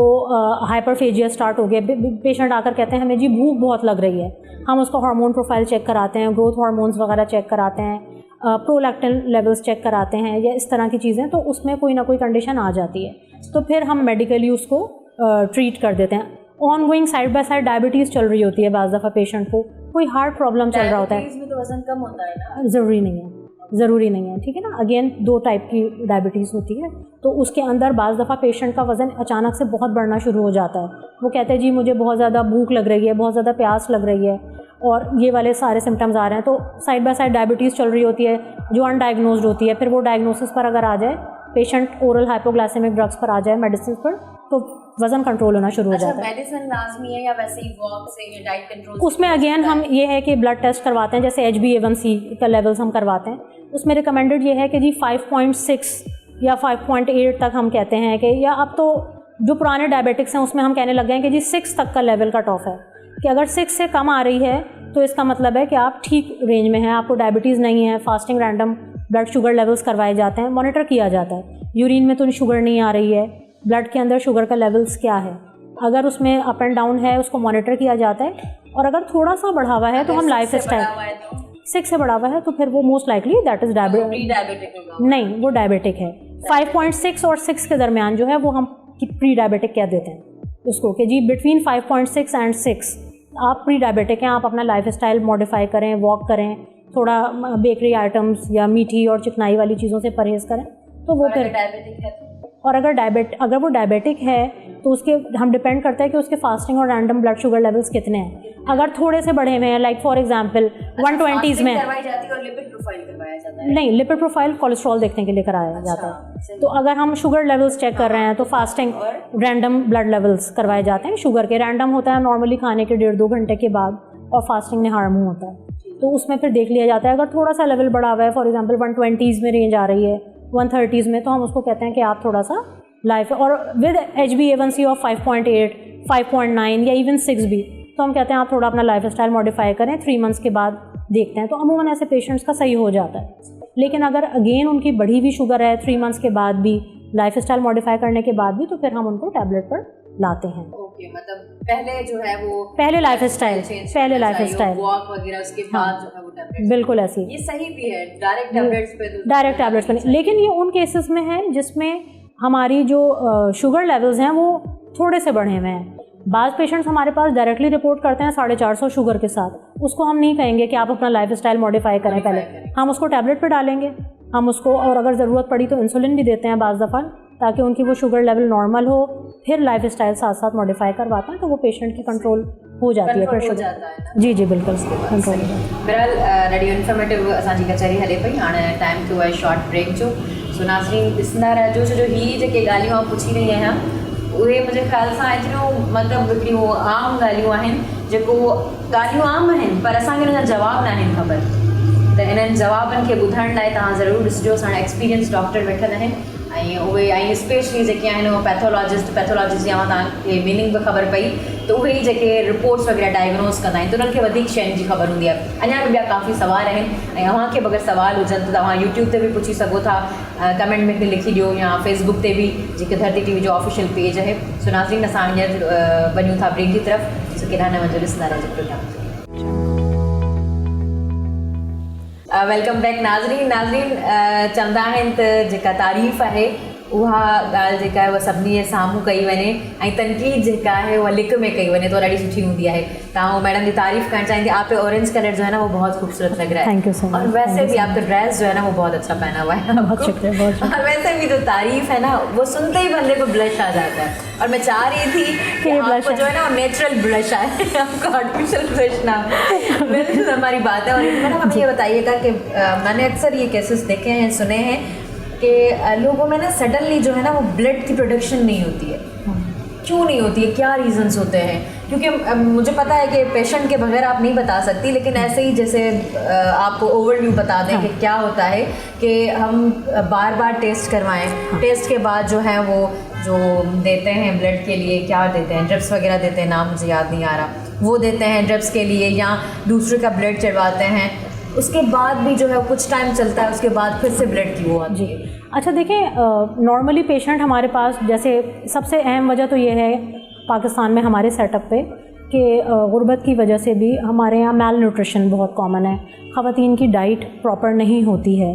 हाइपरफेजिया स्टार्ट हो गया, पेशेंट आकर कहते हैं हमें जी भूख बहुत लग रही है, हम उसका हार्मोन प्रोफाइल चेक कराते हैं, ग्रोथ हार्मोन्स वगैरह चेक कराते हैं, प्रोलैक्टिन लेवल्स चेक कराते हैं या इस तरह की चीज़ें, तो उसमें कोई ना कोई कंडीशन आ जाती है तो फिर हम मेडिकली उसको ट्रीट कर देते हैं। Ongoing side by side diabetes चल रही होती है, बाज़ दफ़ा पेशेंट को कोई हार्ट प्रॉब्लम चल रहा होता है, डायबिटीज़ में तो वजन कम होता है ना? ज़रूरी नहीं है, ज़रूरी नहीं है, ठीक है ना। अगेन 2 टाइप की डायबिटीज़ होती है, तो उसके अंदर बाज़ दफ़ा पेशेंट का वज़न अचानक से बहुत बढ़ना शुरू हो जाता है। वो कहते हैं जी मुझे बहुत ज़्यादा भूख लग रही है, बहुत ज़्यादा प्यास लग रही है और ये वाले सारे सिम्टम्स आ रहे हैं, तो साइड बाय साइड डायबिटीज़ चल रही होती है जो अनडायग्नोज्ड होती है। फिर वो डायग्नोसिस पर अगर आ जाए, पेशेंट ओरल हाइपोग्लाइसेमिक ड्रग्स पर आ जाए, मेडिसिन पर, तो वज़न कंट्रोल होना शुरू हो जाता है। मेडिसिन लाजमी है या वैसे ही वॉक से या डाइट कंट्रोल? उसमें अगेन हम ये है कि ब्लड टेस्ट करवाते हैं, जैसे HbA1c का लेवल्स हम करवाते हैं, उसमें रिकमेंडेड ये है कि जी 5.6 या 5.8 तक हम कहते हैं कि, या अब तो जो पुराने डायबिटिक्स हैं उसमें हम कहने लग गए हैं कि जी 6 तक का लेवल कट ऑफ है, कि अगर 6 से कम आ रही है तो इसका मतलब है कि आप ठीक रेंज में हैं, आपको डायबिटीज़ नहीं है। Fasting random blood sugar levels करवाए जाते हैं, मॉनिटर किया जाता है, यूरिन में तो शुगर नहीं आ रही है, ब्लड के अंदर शुगर का लेवल्स क्या है, अगर उसमें अप एंड डाउन है उसको मॉनिटर किया जाता है, और अगर थोड़ा सा बढ़ा हुआ है तो हम लाइफ स्टाइल, 6 से बढ़ा हुआ है तो फिर वो most likely that is diabetic, नहीं वो डायबिटिक है। 5.6 और 6 के दरमियान जो है वो हम प्री डायबिटिक कह देते हैं उसको, कि जी बिटवीन 5.6 एंड 6 आप प्री डायबिटिक हैं, आप अपना लाइफ स्टाइल मॉडिफाई करें, वॉक करें, थोड़ा बेकरी आइटम्स या मीठी और चिकनाई वाली चीज़ों से परहेज़ करें, तो वो फिर डायबिटिक है। और अगर वो डायबिटिक है तो उसके हम डिपेंड करता है कि उसके फास्टिंग और रैंडम ब्लड शुगर लेवल्स कितने हैं। अगर थोड़े से बढ़े हुए हैं, लाइक फॉर एग्जांपल 120s में करवाई जाती है और लिपिड प्रोफाइल करवाया जाता है? नहीं, लिपिड प्रोफाइल कोलेस्ट्रॉल देखने के लिए कराया जाता है। तो अगर हम शुगर लेवल्स चेक कर रहे हैं तो फास्टिंग रैंडम ब्लड लेवल्स करवाए जाते हैं। शुगर के रैंडम होता है नॉर्मली खाने के 1.5-2 घंटे के बाद, और फास्टिंग में हार्मोन होता है, तो उसमें फिर देख लिया जाता है। अगर थोड़ा सा लेवल बढ़ा हुआ है, फॉर एग्जाम्पल 120s में रेंज आ रही है, 130s में, तो हम उसको कहते हैं कि आप थोड़ा सा लाइफ, और विद HbA1c ऑफ 5.8, 5.9 या इवन 6 भी, तो हम कहते हैं आप थोड़ा अपना लाइफ स्टाइल मॉडिफाई करें, 3 मंथ्स के बाद देखते हैं, तो अमूमन ऐसे पेशेंट्स का सही हो जाता है। लेकिन अगर अगेन उनकी बढ़ी हुई शुगर है 3 मंथ्स के बाद भी, लाइफ स्टाइल मॉडिफाई करने के बाद भी, तो फिर हम उनको टैबलेट पर लाते हैं। ओके, मतलब पहले जो है वो पहले लाइफ स्टाइल, वॉक वगैरह, उसके बाद जो है वो टैबलेट, बिल्कुल ऐसी। ये सही भी है, डायरेक्ट टैबलेट्स पे, लेकिन ये उन केसेस में है जिसमें हमारी जो शुगर लेवल्स हैं वो थोड़े से बढ़े हुए हैं। बाज़ पेशेंट्स हमारे पास डायरेक्टली रिपोर्ट करते हैं 450 शुगर के साथ, उसको हम नहीं कहेंगे कि आप अपना लाइफ स्टाइल मॉडिफाई करें, पहले हम उसको टैबलेट पे डालेंगे, हम उसको, और अगर ज़रूरत पड़ी तो इंसुलिन भी देते हैं बाज़ दफ़ा, ताकि उनकी वो शुगर लेवल नॉर्मल हो, फिर लाइफ स्टाइल साथ साथ मॉडिफाई करवाते हैं, तो वो पेशेंट की कंट्रोल हो जाती है, फिर शुगर। जी जी बिल्कुल कंट्रोल। बहरहाल रेडियो इन्फॉर्मेटिव असांजी कचहरी हले पई, हाणे टाइम थियो आहे शॉर्ट ब्रेक जो। सो नाज़रीन ॾिसंदा रहिजो, छो जो हीअ जेके ॻाल्हियूं आउं पुछी रही आहियां उहे मुंहिंजे ख़्याल सां एतिरियूं मतिलबु हिकिड़ियूं आम ॻाल्हियूं आहिनि, जेको ॻाल्हियूं आम आहिनि पर असांखे हुनजा जवाब न आहिनि ख़बर, त इन्हनि जवाबनि खे ॿुधण लाइ तव्हां ज़रूरु ॾिसिजो। असां एक्सपीरियंस डॉक्टर वेठल आहिनि ऐं उहे ऐं स्पेशली जेके आहिनि उहे पैथोलॉजिस्ट या तव्हांखे मीनिंग बि ख़बर पई त उहे ई जेके रिपोर्ट्स वग़ैरह डायग्नोस कंदा आहिनि त उन्हनि खे वधीक शयुनि जी ख़बर हूंदी आहे। अञा बि ॿिया काफ़ी सवाल आहिनि ऐं अव्हांखे बि अगरि सवाल हुजनि त तव्हां यूट्यूब ते बि पुछी सघो था, कमेंट में लिखी ॾियो, या फेसबुक ते बि जेके धरती TV जो ऑफिशियल पेज आहे। सो नाज़रीन असां हींअर वञूं था ब्रेक की तरफ़, सो केॾा न वञो ॾिसंदा रहिजो प्रोग्राम। वेलकम बैक नाज़रीन चवंदा आहिनि त जेका तारीफ़ आहे उहा ॻाल्हि जेका आहे उहा सभिनी जे साम्हूं कई वञे ऐं तनक़ीद जेका आहे उहा लिक में कई वञे तो ॾाढी सुठी हूंदी है। तव्हां मैडम की तारीफ़ करना चाहेंगे, आप पे ऑरेंज कलर जो है ना वो बहुत खूबसूरत लग रहा है। Thank you so much. और वैसे भी आपका ड्रेस जो है ना वो बहुत अच्छा पहना हुआ है। बहुत शुक्रिया, बहुत शुक्रिया। और वैसे भी जो तारीफ़ है ना वो सुनते ही बंदे को ब्लश आ जाता है, और मैं चाह रही थी कि आपको जो है ना वो नेचुरल ब्लश आए, आपको आर्टिफिशियल ब्लश ना। बिल्कुल हमारी बात है। और मैडम हमें ये बताइएगा कि मैंने अक्सर ये केसेस देखे हैं, सुने हैं कि लोगों में ना सडनली जो है ना वो ब्लड की प्रोडक्शन नहीं होती है। क्यों नहीं होती है, क्या रीज़न्स होते हैं? क्योंकि मुझे पता है कि पेशेंट के बगैर आप नहीं बता सकती, लेकिन ऐसे ही जैसे आपको ओवरव्यू बता दें कि क्या होता है कि हम बार बार टेस्ट करवाएं, टेस्ट के बाद जो है वो जो देते हैं ब्लड के लिए, क्या देते हैं, ड्रिप्स वगैरह देते हैं, नाम मुझे याद नहीं आ रहा, वो देते हैं ड्रिप्स के लिए, या दूसरे का ब्लड चढ़वाते हैं। उसके बाद भी जो है कुछ टाइम चलता है, उसके बाद फिर से ब्लड की वो आती है। अच्छा देखिए, नॉर्मली पेशेंट हमारे पास, जैसे सबसे अहम वजह तो ये है पाकिस्तान में हमारे सेटअप पे कि गुर्बत की वजह से भी हमारे यहाँ मैल न्यूट्रिशन बहुत कॉमन है। ख़वातीन की डाइट प्रॉपर नहीं होती है,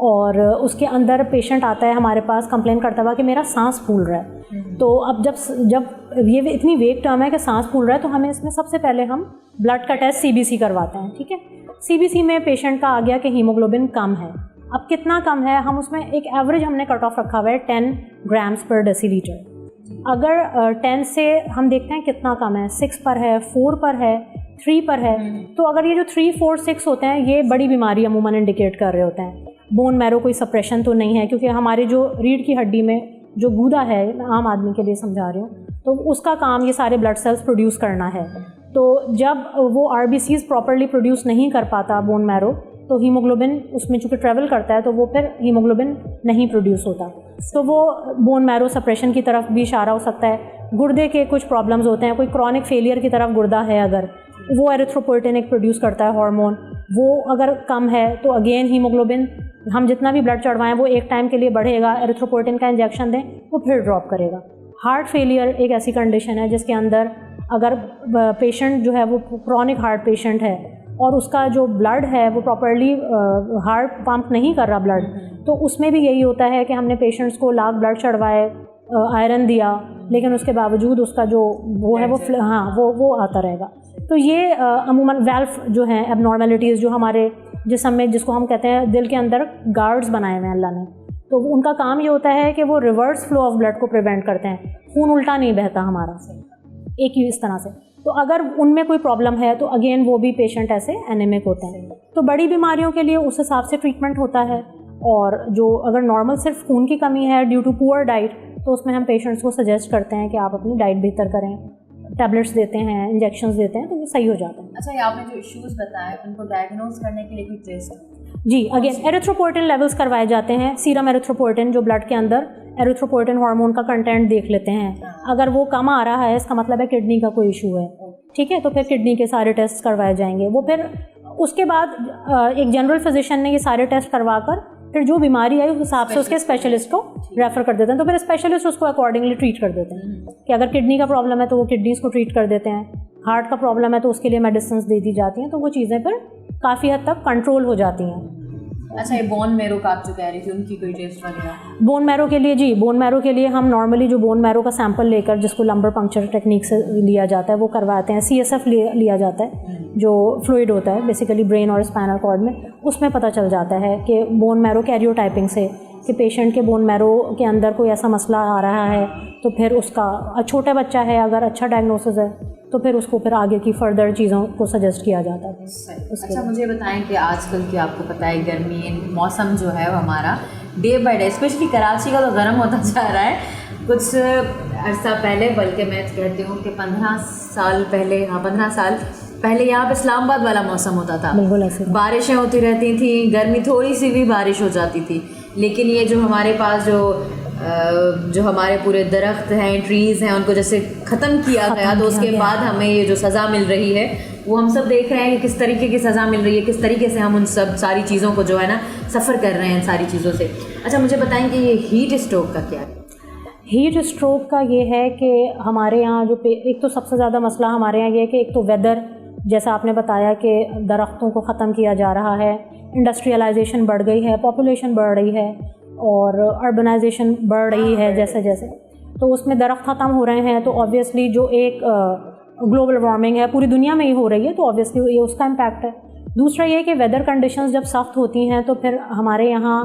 और उसके अंदर पेशेंट आता है हमारे पास कंप्लेन करता हुआ कि मेरा सांस फूल रहा है। तो अब जब ये इतनी वेग टर्म है कि सांस फूल रहा है, तो हमें इसमें सबसे पहले हम ब्लड का टेस्ट CBC करवाते हैं। ठीक है, CBC में पेशेंट का आ गया कि हीमोग्लोबिन कम है। अब कितना कम है, हम उसमें एक एवरेज हमने कट ऑफ रखा हुआ है 10 ग्राम्स पर डेसीलीटर। अगर 10 से हम देखते हैं कितना कम है, 6 पर है, 4 पर है, 3 पर है, तो अगर ये जो 3, 4, 6 होते हैं, ये बड़ी बीमारी अमूमन इंडिकेट कर रहे होते हैं। बोन मैरो कोई सप्रेशन तो नहीं है, क्योंकि हमारी जो रीढ़ की हड्डी में जो गूदा है, आम आदमी के लिए समझा रही हूँ, तो उसका काम ये सारे ब्लड सेल्स प्रोड्यूस करना है। तो जब वो RBCs प्रॉपरली प्रोड्यूस नहीं कर पाता बोन मैरो, तो हीमोग्लोबिन उसमें चूँकि ट्रेवल करता है, तो वो फिर हीमोग्लोबिन नहीं प्रोड्यूस होता, तो वो बोन मैरो सप्रेशन की तरफ भी इशारा हो सकता है। गुर्दे के कुछ प्रॉब्लम्स होते हैं, कोई क्रॉनिक फेलियर की तरफ गुर्दा है, अगर वो एरिथ्रोपोइटिन एक प्रोड्यूस करता है हार्मोन, वो अगर कम है तो अगेन हीमोग्लोबिन, हम जितना भी ब्लड चढ़वाएं वो एक टाइम के लिए बढ़ेगा, एरिथ्रोपोइटिन का इंजेक्शन दें वो फिर ड्रॉप करेगा। हार्ट फेलियर एक ऐसी कंडीशन है जिसके अंदर अगर पेशेंट जो है वो क्रॉनिक हार्ट पेशेंट है और उसका जो ब्लड है वो प्रॉपरली हार्ट पंप नहीं कर रहा ब्लड, तो उसमें भी यही होता है कि हमने पेशेंट्स को लाख ब्लड चढ़वाए, आयरन दिया, लेकिन उसके बावजूद उसका जो वो है वो आता रहेगा। तो ये अमूमन वाल्व जो हैं एबनॉर्मेलिटीज़ जो हमारे जिस्म में, जिसको हम कहते हैं दिल के अंदर गार्ड्स बनाए हुए हैं अल्लाह ने, तो उनका काम ये होता है कि वो रिवर्स फ्लो ऑफ ब्लड को प्रिवेंट करते हैं, खून उल्टा नहीं बहता हमारा एक ही इस तरह से। तो अगर उनमें कोई प्रॉब्लम है तो अगेन वो भी पेशेंट ऐसे एनीमिक होते हैं। तो बड़ी बीमारियों के लिए उस हिसाब से ट्रीटमेंट होता है, और जो अगर नॉर्मल सिर्फ खून की कमी है ड्यू टू पुअर डाइट, तो उसमें हम पेशेंट्स को सजेस्ट करते हैं कि आप अपनी डाइट बेहतर करें, टैबलेट्स देते हैं, इंजेक्शंस देते हैं, तो वो सही हो जाता है। अच्छा, ये आपने जो इश्यूज़ बताए उनको डायग्नोज करने के लिए कोई टेस्ट? जी, अगेन एरिथ्रोपोइटिन लेवल्स करवाए जाते हैं, सीरम एरिथ्रोपोइटिन, जो ब्लड के अंदर एरिथ्रोपोइटिन हार्मोन का कंटेंट देख लेते हैं। अगर वो कम आ रहा है, इसका मतलब है किडनी का कोई इशू है। ठीक है, तो फिर किडनी के सारे टेस्ट करवाए जाएंगे। वो फिर उसके बाद एक जनरल फिजिशियन ने ये सारे टेस्ट करवाकर फिर जो बीमारी आई उस हिसाब से उसके स्पेशलिस्ट को रेफ़र कर देते हैं। तो फिर स्पेशलिस्ट उसको अकॉर्डिंगली ट्रीट कर देते हैं कि अगर किडनी का प्रॉब्लम है तो वो किडनीज़ को ट्रीट कर देते हैं, हार्ट का प्रॉब्लम है तो उसके लिए मेडिसिन दे दी जाती हैं, तो वो चीज़ें फिर काफ़ी हद तक कंट्रोल हो जाती हैं। अच्छा, ये बोन मैरो का आप जो कह रही थी, उनकी कोई टेस्ट वगैरह? बोन मैरो के लिए जी, बोन मैरो के लिए हम नॉर्मली जो बोन मैरो का सैंपल लेकर, जिसको लंबर पंक्चर टेक्निक से लिया जाता है, वो करवाते हैं। CSF लिया जाता है, जो फ्लूइड होता है बेसिकली ब्रेन और स्पाइनल कॉर्ड में, उसमें पता चल जाता है कि बोन मैरो कैरियोटाइपिंग से कि पेशेंट के बोन मैरो के अंदर कोई ऐसा मसला आ रहा है, तो फिर उसका छोटा बच्चा है, अगर अच्छा डायग्नोसिस है तो फिर उसको फिर आगे की फर्दर चीज़ों को सजेस्ट किया जाता है। अच्छा, मुझे बताएं कि आजकल की आपको पता है गर्मी मौसम जो है वो हमारा day by day, specially Karachi का तो गर्म होता जा रहा है। कुछ अर्सा पहले, बल्कि मैं कहती हूँ कि 15 साल पहले, 15 साल पहले यहाँ पे इस्लामाबाद वाला मौसम होता था। बिल्कुल ऐसे बारिशें होती रहती थी, गर्मी थोड़ी सी भी बारिश हो जाती थी। लेकिन ये जो हमारे पास जो जो हमारे पूरे दरख्त हैं, ट्रीज़ हैं, उनको जैसे ख़त्म किया गया, तो उसके बाद हमें ये जो सज़ा मिल रही है वो हम सब देख रहे हैं कि किस तरीके की सज़ा मिल रही है, किस तरीके से हम उन सब सारी चीज़ों को जो है ना सफ़र कर रहे हैं सारी चीज़ों से। अच्छा, मुझे बताएं कि ये हीट स्ट्रोक का क्या है? हीट स्ट्रोक का ये है कि हमारे यहाँ जो एक तो सबसे ज़्यादा मसला हमारे यहाँ ये है कि एक तो वेदर, जैसा आपने बताया कि दरख्तों को ख़त्म किया जा रहा है, इंडस्ट्रियलाइजेशन बढ़ गई है, पॉपुलेशन बढ़ रही है और अर्बनाइजेशन बढ़ रही है जैसे जैसे, तो उसमें दरख्त ख़त्म हो रहे हैं, तो ऑब्वियसली जो एक ग्लोबल वार्मिंग है पूरी दुनिया में ही हो रही है, तो ऑब्वियसली ये उसका इम्पैक्ट है। दूसरा ये कि वेदर कंडीशंस जब सख्त होती हैं तो फिर हमारे यहाँ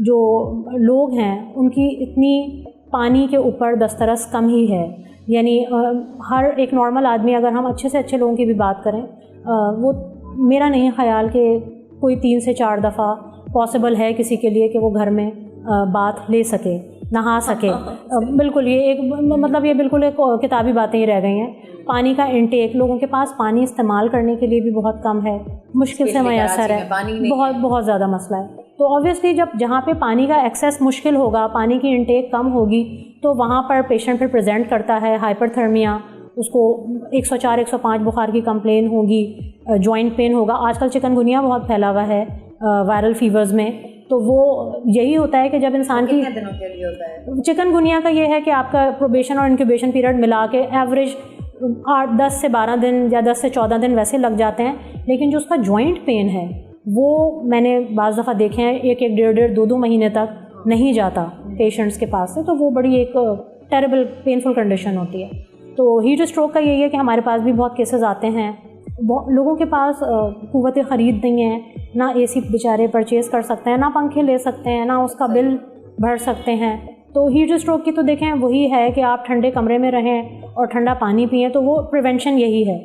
जो लोग हैं उनकी इतनी पानी के ऊपर दस्तरस कम ही है, यानी हर एक नॉर्मल आदमी, अगर हम अच्छे से अच्छे लोगों की भी बात करें, वो मेरा नहीं ख्याल कि कोई 3 से 4 दफ़ा पॉसिबल है किसी के लिए कि वो घर में बात ले सके, नहा सके। बिल्कुल ये एक मतलब ये बिल्कुल एक किताबी बातें ही रह गई हैं। पानी का इंटेक, लोगों के पास पानी इस्तेमाल करने के लिए भी बहुत कम है, मुश्किल से मैसर है, बहुत बहुत ज़्यादा मसला है। तो ऑब्वियसली जब जहाँ पे पानी का एक्सेस मुश्किल होगा, पानी की इंटेक कम होगी, तो वहाँ पर पेशेंट फिर प्रेजेंट करता है हाइपरथर्मिया, उसको 104 105 बुखार की कंप्लेन होगी, जॉइंट पेन होगा। आजकल चिकनगुनिया बहुत फैला हुआ है वायरल फीवर्स में, तो वो यही होता है कि जब इंसान की कितने दिनों के लिए होता है? चिकनगुनिया का ये है कि आपका प्रोबेशन और इंक्यूबेशन पीरियड मिला के एवरेज 10 से 12 दिन या 10 से 14 दिन वैसे लग जाते हैं, लेकिन जो उसका जॉइंट पेन है वो मैंने बाज़ दफ़ा देखे हैं 1-1, 1.5, 2-2 महीने तक नहीं जाता पेशेंट्स के पास से, तो वो बड़ी एक टेरेबल पेनफुल कंडीशन होती है। तो हीट स्ट्रोक का यही है कि हमारे पास भी बहुत केसेस आते हैं, लोगों के पास क़ुव्वत ख़रीद नहीं है, ना एसी बेचारे परचेज़ कर सकते हैं, ना पंखे ले सकते हैं, ना उसका बिल भर सकते हैं। तो हीट स्ट्रोक की तो देखें वही है कि आप ठंडे कमरे में रहें और ठंडा पानी पिएं, तो वो प्रिवेंशन यही है।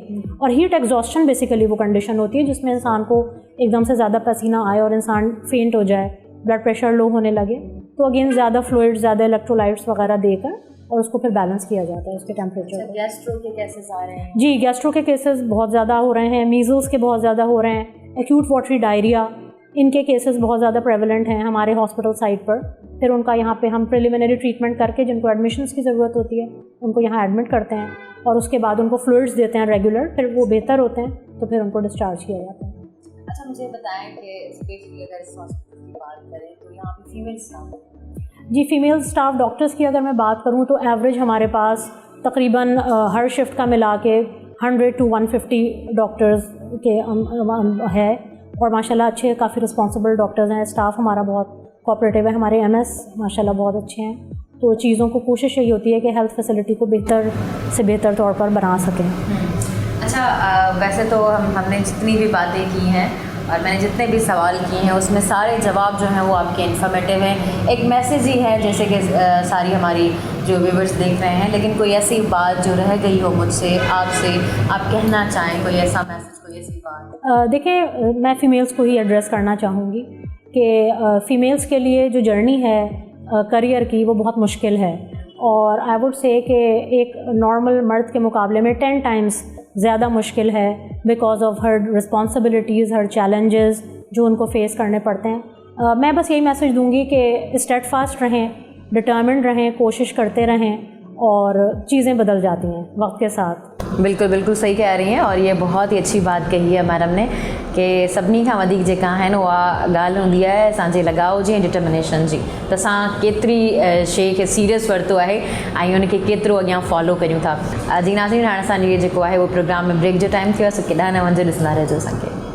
और हीट एग्जॉस्शन बेसिकली वो कंडीशन होती है जिसमें इंसान को एकदम से ज़्यादा पसीना आए और इंसान फेंट हो जाए, ब्लड प्रेशर लो होने लगे, तो अगेन ज़्यादा फ्लूइड, ज़्यादा इलेक्ट्रोलाइट्स वगैरह देकर और उसको फिर बैलेंस किया जाता है उसके टेम्परेचर को। गैस्ट्रो के केसेस आ रहे हैं? जी, गैस्ट्रो के केसेस बहुत ज़्यादा हो रहे हैं, मीज़ल्स के बहुत ज़्यादा हो रहे हैं, एक्यूट वाटरी डायरिया, इनके केसेस बहुत ज़्यादा प्रेवलेंट हैं हमारे हॉस्पिटल साइट पर। फिर उनका यहाँ पे हम प्रिलिमिनरी ट्रीटमेंट करके जिनको एडमिशन्स की ज़रूरत होती है उनको यहाँ एडमिट करते हैं और उसके बाद उनको फ्लूइड्स देते हैं रेगुलर, फिर वो बेहतर होते हैं तो फिर उनको डिस्चार्ज किया जाता है। अच्छा, मुझे बताएं कि स्पेशली अगर इस हॉस्पिटल की बात करें तो यहाँ पे फीमेल स्टाफ? जी, फ़ीमेल स्टाफ डॉक्टर्स की अगर मैं बात करूँ तो एवरेज हमारे पास तकरीबन हर शिफ्ट का मिला के 100 to 150 डॉक्टर्स के है और माशाल्लाह अच्छे काफ़ी रिस्पॉन्सिबल डॉक्टर्स हैं। स्टाफ हमारा बहुत कोऑपरेटिव है, हमारे MS माशाल्लाह बहुत अच्छे हैं। तो चीज़ों को कोशिश यही होती है कि हेल्थ फैसिलिटी को बेहतर से बेहतर तौर पर बना सकें। अच्छा, वैसे तो हमने जितनी भी बातें की हैं और मैंने जितने भी सवाल किए हैं उसमें सारे जवाब जो हैं वो आपके इन्फॉर्मेटिव हैं। एक मैसेज ही है जैसे कि सारी हमारी जो व्यूवर्स देख रहे हैं, लेकिन कोई ऐसी बात जो रह गई हो मुझसे, आपसे आप कहना चाहें, कोई ऐसा मैसेज, कोई ऐसी बात? देखिए, मैं फ़ीमेल्स को ही एड्रेस करना चाहूँगी कि फ़ीमेल्स के लिए जो जर्नी है करियर की वो बहुत मुश्किल है और आई वुड से कि एक नॉर्मल मर्द के मुकाबले में 10 टाइम्स ज़्यादा मुश्किल है because of her responsibilities, her challenges जो उनको फेस करने पड़ते हैं। मैं बस यही मैसेज दूंगी कि स्टेडफास्ट रहें, डिटर्मिन्ड रहें, कोशिश करते रहें और चीज़ें बदल जाती हैं वक्त के साथ। बिल्कुल बिल्कुल सही कह रही हैं और ये बहुत ही अच्छी बात कही है मैडम ने कि सभिनी खां वधीक जेका आहिनि उहा ॻाल्हि हूंदी आहे असांजे लॻाव जी ऐं डिटर्मिनेशन जी, त असां केतिरी शइ खे सीरियस वरितो आहे ऐं उनखे केतिरो अॻियां फॉलो करियूं था। जी नाज़रीन, हाणे असांजो जेको आहे उहो प्रोग्राम में ब्रेक जो टाइम थियो आहे, सो केॾांहुं न वञिजो, ॾिसंदा रहिजो असांखे।